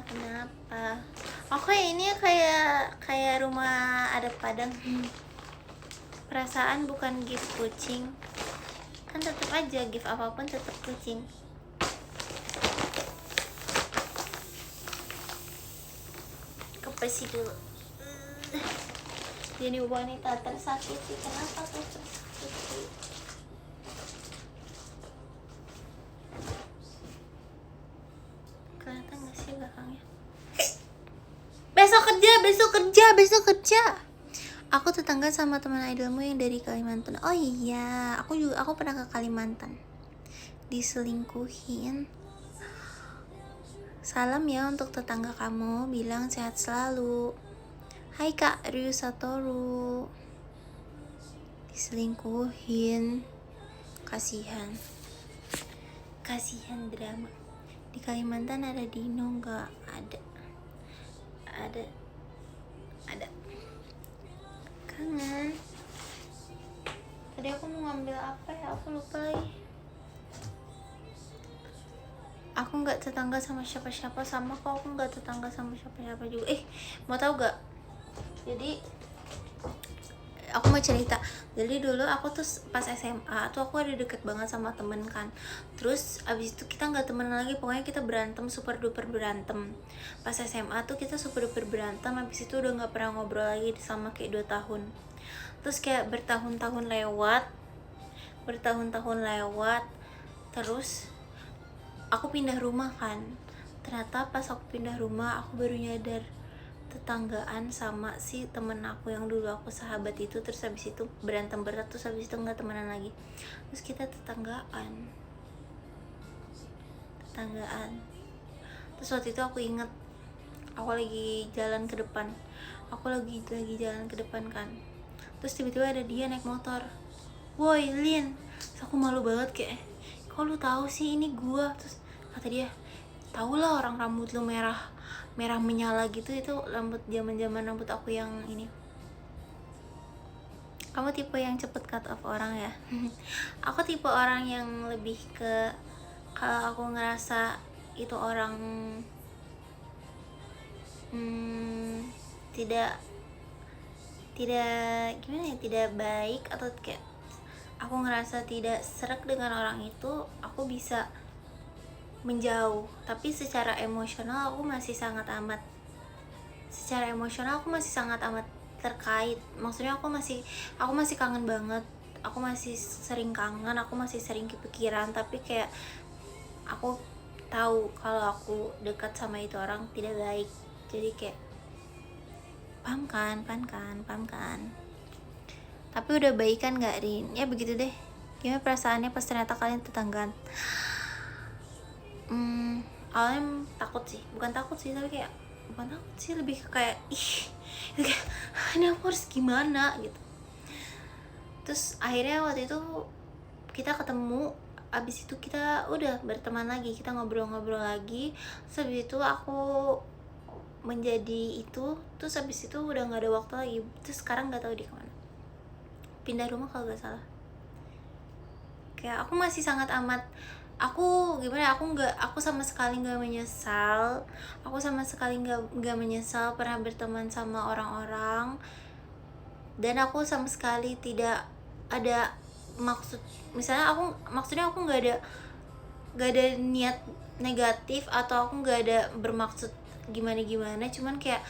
Kenapa? Oke, ini kayak rumah adat Padang. Perasaan bukan gift kucing. Kan tetap aja gift apapun tetap kucing. Kepesi dulu. Jadi wanita tersakiti. Kenapa tuh tersakiti? Kelihatan gak sih belakangnya? Besok kerja. Aku tetangga sama teman idolmu yang dari Kalimantan. Oh iya, aku pernah ke Kalimantan. Diselingkuhin. Salam ya untuk tetangga kamu, bilang sehat selalu. Hai Kak Ryu Satoru. Diselingkuhin. Kasihan drama. Di Kalimantan ada dino nggak? Ada. Ada. Kangen. Tadi aku mau ngambil apa ya? Aku lupa lagi. Aku nggak tetangga sama siapa-siapa, sama kok aku nggak tetangga sama siapa-siapa juga. Mau tahu gak? Jadi aku mau cerita. Jadi dulu aku tuh pas SMA tuh aku ada deket banget sama temen kan. Terus abis itu kita nggak temenan lagi, pokoknya kita berantem, super duper berantem. Pas SMA tuh kita super duper berantem, abis itu udah nggak pernah ngobrol lagi sama kayak 2 tahun. Terus kayak bertahun-tahun lewat, terus aku pindah rumah kan. Ternyata pas aku pindah rumah aku baru nyadar tetanggaan sama si temen aku yang dulu aku sahabat itu. Terus habis itu berantem berat, terus habis itu nggak temenan lagi. Terus kita tetanggaan. Terus waktu itu aku inget aku lagi jalan ke depan kan. Terus tiba-tiba ada dia naik motor. Woi Lin. Terus aku malu banget kayak, kok lu tahu sih ini gua? Terus kata dia, tau lah orang rambut lu merah menyala gitu, itu rambut zaman rambut aku yang ini. Kamu tipe yang cepet cut off orang ya? Aku tipe orang yang lebih ke, kalau aku ngerasa itu orang tidak gimana ya, tidak baik, atau kayak aku ngerasa tidak serak dengan orang itu, aku bisa menjauh. Tapi secara emosional aku masih sangat amat terkait. Maksudnya aku masih kangen banget, aku masih sering kangen, aku masih sering kepikiran. Tapi kayak aku tahu kalau aku dekat sama itu orang tidak baik. Jadi kayak paham kan. Tapi udah baikan gak, Rin? Ya begitu deh. Gimana perasaannya pas ternyata kalian tetanggaan? Awalnya bukan takut sih, tapi kayak lebih ke kayak ini aku harus gimana gitu. Terus akhirnya waktu itu kita ketemu, abis itu kita udah berteman lagi, kita ngobrol-ngobrol lagi. Terus abis itu aku menjadi itu, terus abis itu udah nggak ada waktu lagi. Terus sekarang nggak tahu dia kemana, pindah rumah kalau nggak salah. Kayak aku masih sangat amat, aku sama sekali nggak menyesal. Aku sama sekali nggak menyesal pernah berteman sama orang-orang, dan aku sama sekali tidak ada maksud, misalnya aku nggak ada niat negatif, atau aku nggak ada bermaksud gimana. Cuman kayak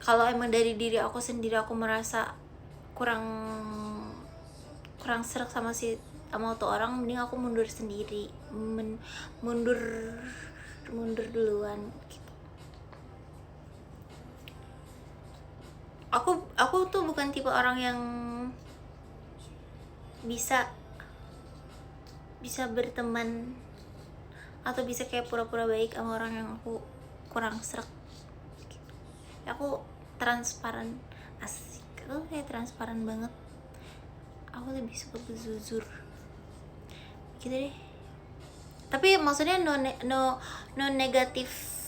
kalau emang dari diri aku sendiri aku merasa kurang serak sama tuh orang, mending aku mundur sendiri, mundur duluan gitu. Aku tuh bukan tipe orang yang bisa berteman atau bisa kayak pura-pura baik sama orang yang aku kurang serak gitu. Aku transparan, asik, aku kayak transparan banget. Aku lebih suka berjujur gitu deh. Tapi maksudnya no negatif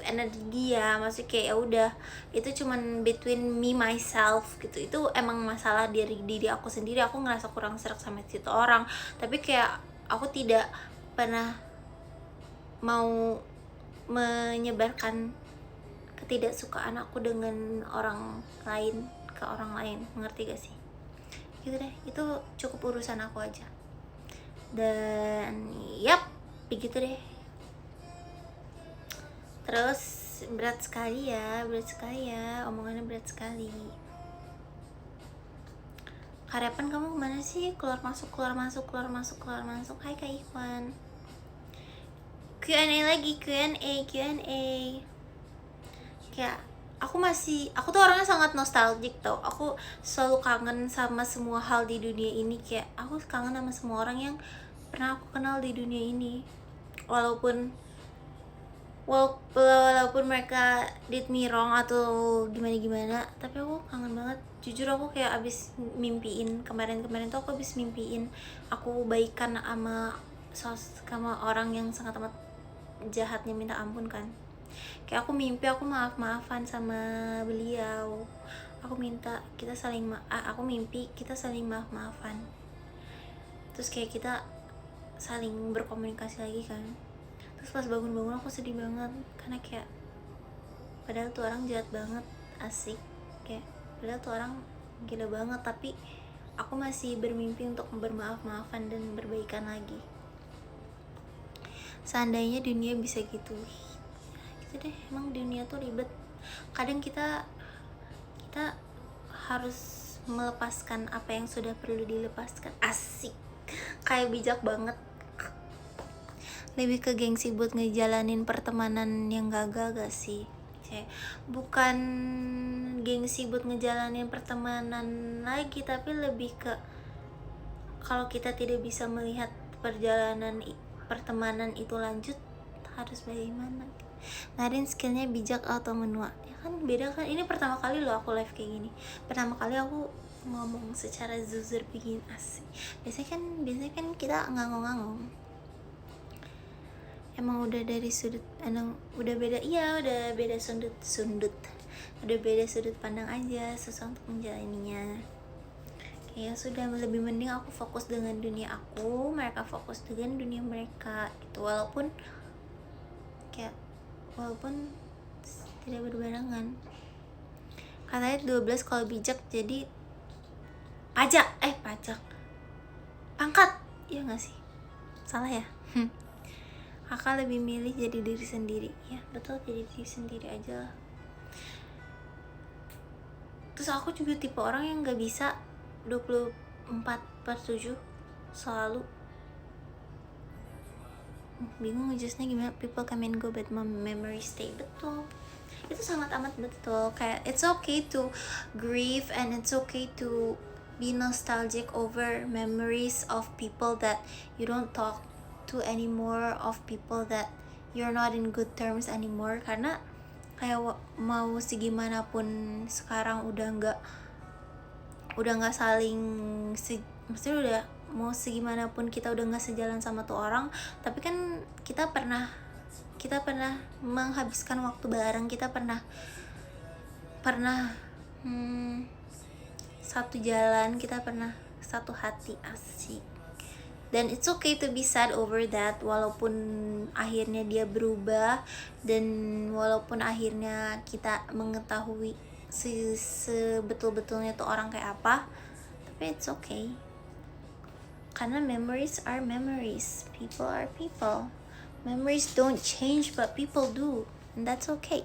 energi ya, maksudnya kayak ya udah, itu cuman between me myself gitu. Itu emang masalah diri aku sendiri, aku ngerasa kurang serak sama situ orang. Tapi kayak aku tidak pernah mau menyebarkan ketidaksukaan aku dengan orang lain ke orang lain, ngerti gak sih? Gitu deh, itu cukup urusan aku aja. Dan yap, begitu deh. Terus berat sekali ya, omongannya berat sekali. Karepan kamu kemana sih? Keluar masuk. Hai Kak Ikhwan. Q&A lagi, Q&A. Kayak aku tuh orangnya sangat nostalgic tau. Aku selalu kangen sama semua hal di dunia ini. Kayak aku kangen sama semua orang yang pernah aku kenal di dunia ini. Walaupun mereka did me wrong atau gimana, tapi aku kangen banget. Jujur aku kayak abis mimpiin kemarin tuh, aku abis mimpiin aku baikan sama sama orang yang sangat amat jahatnya minta ampun kan. Kayak aku mimpi aku maaf-maafan sama beliau, aku minta kita saling aku mimpi kita saling maaf-maafan, terus kayak kita saling berkomunikasi lagi kan. Terus pas bangun-bangun aku sedih banget karena kayak padahal tuh orang jahat banget, asik, kayak padahal tuh orang gila banget, tapi aku masih bermimpi untuk bermaaf-maafan dan berbaikan lagi. Seandainya dunia bisa gitu deh, emang dunia tuh ribet. Kadang kita harus melepaskan apa yang sudah perlu dilepaskan. Asik, kayak bijak banget. Lebih ke gengsi buat ngejalanin pertemanan yang gagal gak sih? Bukan gengsi buat ngejalanin pertemanan lagi, tapi lebih ke kalau kita tidak bisa melihat perjalanan pertemanan itu lanjut, harus bagaimana? Narin skillnya bijak atau menua, ya kan beda kan. Ini pertama kali loh aku live kayak gini, pertama kali aku ngomong secara jujur bikin asik. Biasanya kan kita ngangong-ngangong. Emang udah dari sudut udah beda, iya udah beda sudut udah beda sudut pandang aja, susah untuk menjalaninya. Kayak sudah lebih mending aku fokus dengan dunia aku, mereka fokus dengan dunia mereka gitu. Walaupun tidak berbarengan. Katanya 12 kalau bijak jadi pajak pangkat, ya nggak sih? Salah ya? Kakak lebih milih jadi diri sendiri. Ya betul, jadi diri sendiri aja lah. Terus aku juga tipe orang yang nggak bisa 24/7 selalu. Bingung ngejelasinnya gimana. People come and go but my memory stay. Betul, itu sangat amat betul. Kayak it's okay to grieve and it's okay to be nostalgic over memories of people that you don't talk to anymore, of people that you're not in good terms anymore. Karena kayak mau segimanapun sekarang udah nggak saling maksudnya udah mau segimanapun kita udah nggak sejalan sama tuh orang, tapi kan kita pernah menghabiskan waktu bareng, kita pernah satu jalan, kita pernah satu hati, asik. Dan it's okay to be sad over that, walaupun akhirnya dia berubah dan walaupun akhirnya kita mengetahui sebetul-betulnya tuh orang kayak apa, tapi it's okay. Karena memories are memories, people are people. Memories don't change but people do, and that's okay.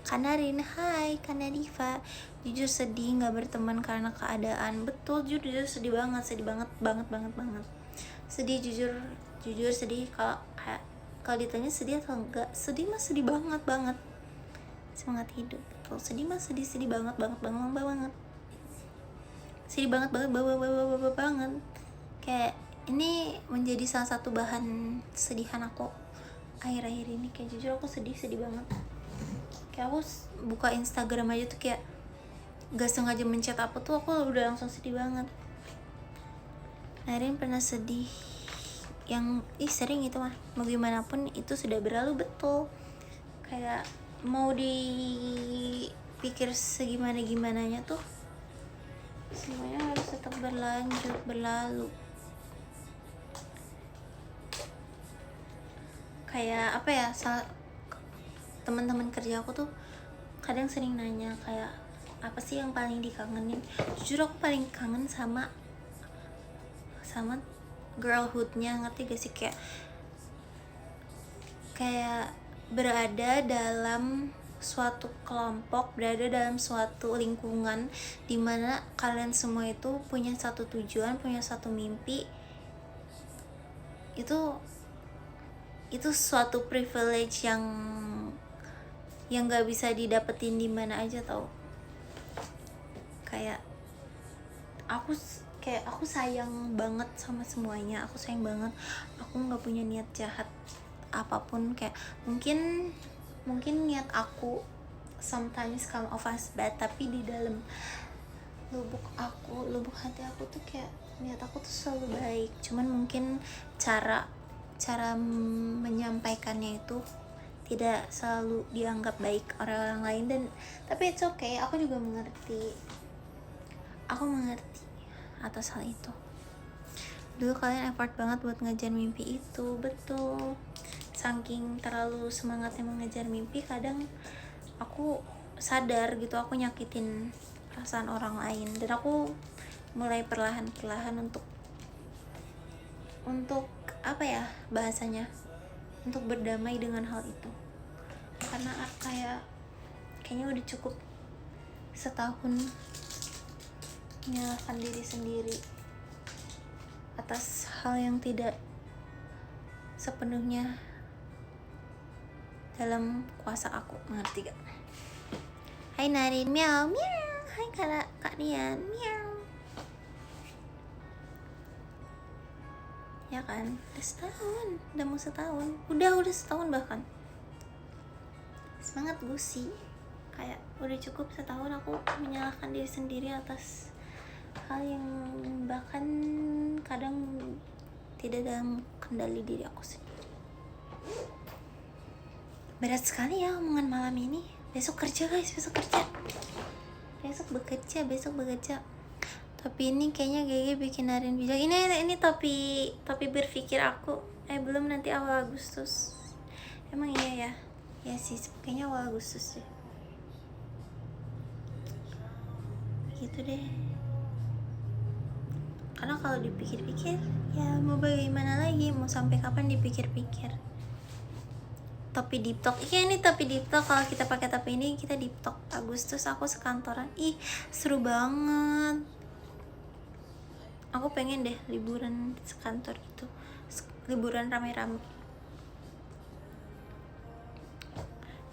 Kanarin, hai Kanadiva. Jujur sedih gak berteman karena keadaan. Betul, jujur sedih banget sedih, jujur sedih. Kalau ditanya sedih atau enggak, sedih mah sedih banget. Semangat hidup. Betul, sedih mah sedih banget. Sedih banget. Kayak ini menjadi salah satu bahan sedihan aku akhir-akhir ini. Kayak jujur aku sedih banget. Kayak aku buka Instagram aja tuh kayak gak sengaja mencet apa tuh aku udah langsung sedih banget. Narin pernah sedih yang sering itu mah, mau gimana pun itu sudah berlalu. Betul, kayak mau dipikir segimananya tuh semuanya harus tetap berlalu. Kayak apa ya, teman-teman kerja aku tuh kadang sering nanya kayak apa sih yang paling dikangenin. Jujur aku paling kangen sama girlhoodnya, ngerti gak sih? Kayak berada dalam suatu kelompok, berada dalam suatu lingkungan dimana kalian semua itu punya satu tujuan, punya satu mimpi. Itu suatu privilege yang gak bisa didapetin di mana aja tau. Kayak aku sayang banget sama semuanya, aku sayang banget. Aku nggak punya niat jahat apapun. Kayak mungkin niat aku sometimes come off as bad, tapi di dalam lubuk hati aku tuh kayak niat aku tuh selalu baik. Cuman mungkin cara cara menyampaikannya itu tidak selalu dianggap baik oleh orang lain, dan tapi it's okay, aku juga mengerti atas hal itu. Dulu kalian effort banget buat ngejar mimpi itu, betul. Saking terlalu semangatnya mengejar mimpi, kadang aku sadar gitu aku nyakitin perasaan orang lain, dan aku mulai perlahan-perlahan untuk apa ya bahasanya, untuk berdamai dengan hal itu. Karena kayaknya udah cukup setahun menyalahkan diri sendiri atas hal yang tidak sepenuhnya dalam kuasa aku, mengerti gak? Hai Narin, miau miau. Hai Kak Rian, miau. Ya kan, udah mau setahun, udah setahun bahkan. Semangat Gusi, kayak udah cukup setahun aku menyalahkan diri sendiri atas hal yang bahkan kadang tidak dalam kendali diri aku sendiri. Berat sekali ya omongan malam ini. Besok kerja guys, besok bekerja. Tapi ini kayaknya GG bikin Narin bijak. Ini topi berpikir aku. Belum, nanti awal Agustus. Emang iya ya? Ya sih, kayaknya awal Agustus sih. Gitu deh. Karena kalau dipikir-pikir, ya mau bagaimana lagi? Mau sampai kapan dipikir-pikir? Topi deep talk. Iya, ini topi deep talk. Kalau kita pakai topi ini, kita deep talk. Agustus aku sekantoran. Ih, seru banget. Aku pengen deh liburan sekantor gitu, liburan rame-rame.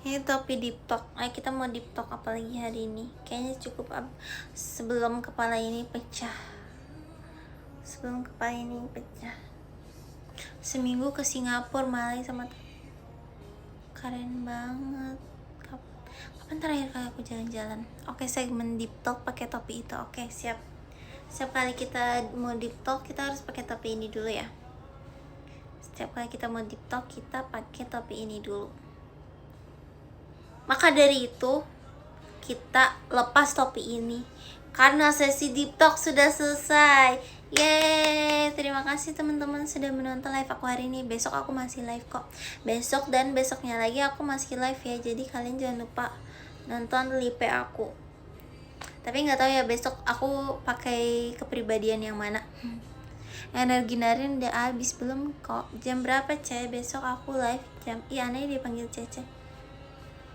Ini topi deep talk. Ayo kita mau deep talk apa lagi hari ini? Kayaknya cukup sebelum kepala ini pecah. Seminggu ke Singapura, Malai sama keren banget. Kapan terakhir kali aku jalan-jalan? Oke, segmen deep talk pakai topi itu. Oke, siap. Setiap kali kita mau deep talk, kita harus pakai topi ini dulu ya. Setiap kali kita mau deep talk, kita pakai topi ini dulu. Maka dari itu, kita lepas topi ini karena sesi deep talk sudah selesai. Yeay, terima kasih teman-teman sudah menonton live aku hari ini. Besok aku masih live kok. Besok dan besoknya lagi aku masih live ya. Jadi kalian jangan lupa nonton live aku. Tapi nggak tahu ya besok aku pakai kepribadian yang mana. Energi Narin udah habis belum kok? Jam berapa Cece? Besok aku live jam, aneh dipanggil Cece.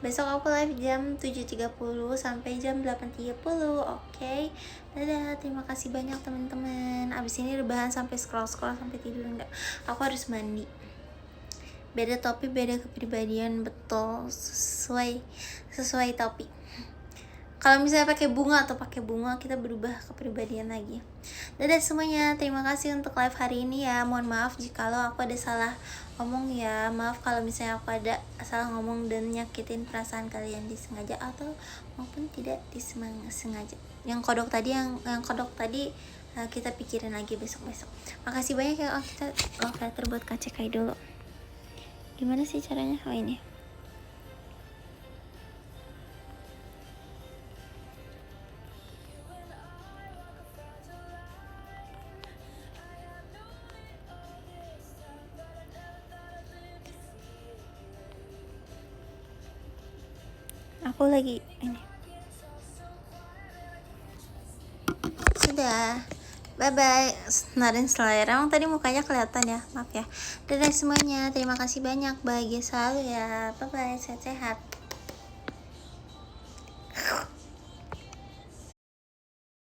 Besok aku live jam 7.30 sampai jam 8.30. Oke. Dadah, terima kasih banyak teman-teman. Abis ini rebahan sampai scroll sampai tidur enggak? Aku harus mandi. Beda topi, beda kepribadian, betul. Sesuai topi. Kalau misalnya pakai bunga, kita berubah kepribadian lagi. Dadah semuanya, terima kasih untuk live hari ini ya. Mohon maaf jika aku ada salah ngomong ya. Maaf kalau misalnya aku ada salah ngomong dan nyakitin perasaan kalian disengaja atau maupun tidak disengaja. Yang kodok tadi kita pikirin lagi besok. Makasih banyak ya. Kita love letter buat Kak Cekai dulu. Gimana sih caranya? Oh ini. Aku lagi ini. Sudah. Bye bye. Narin selera. Emang tadi mukanya kelihatan ya. Maaf ya. Dadah semuanya. Terima kasih banyak. Bahagia selalu ya. Bye bye. Sehat-sehat.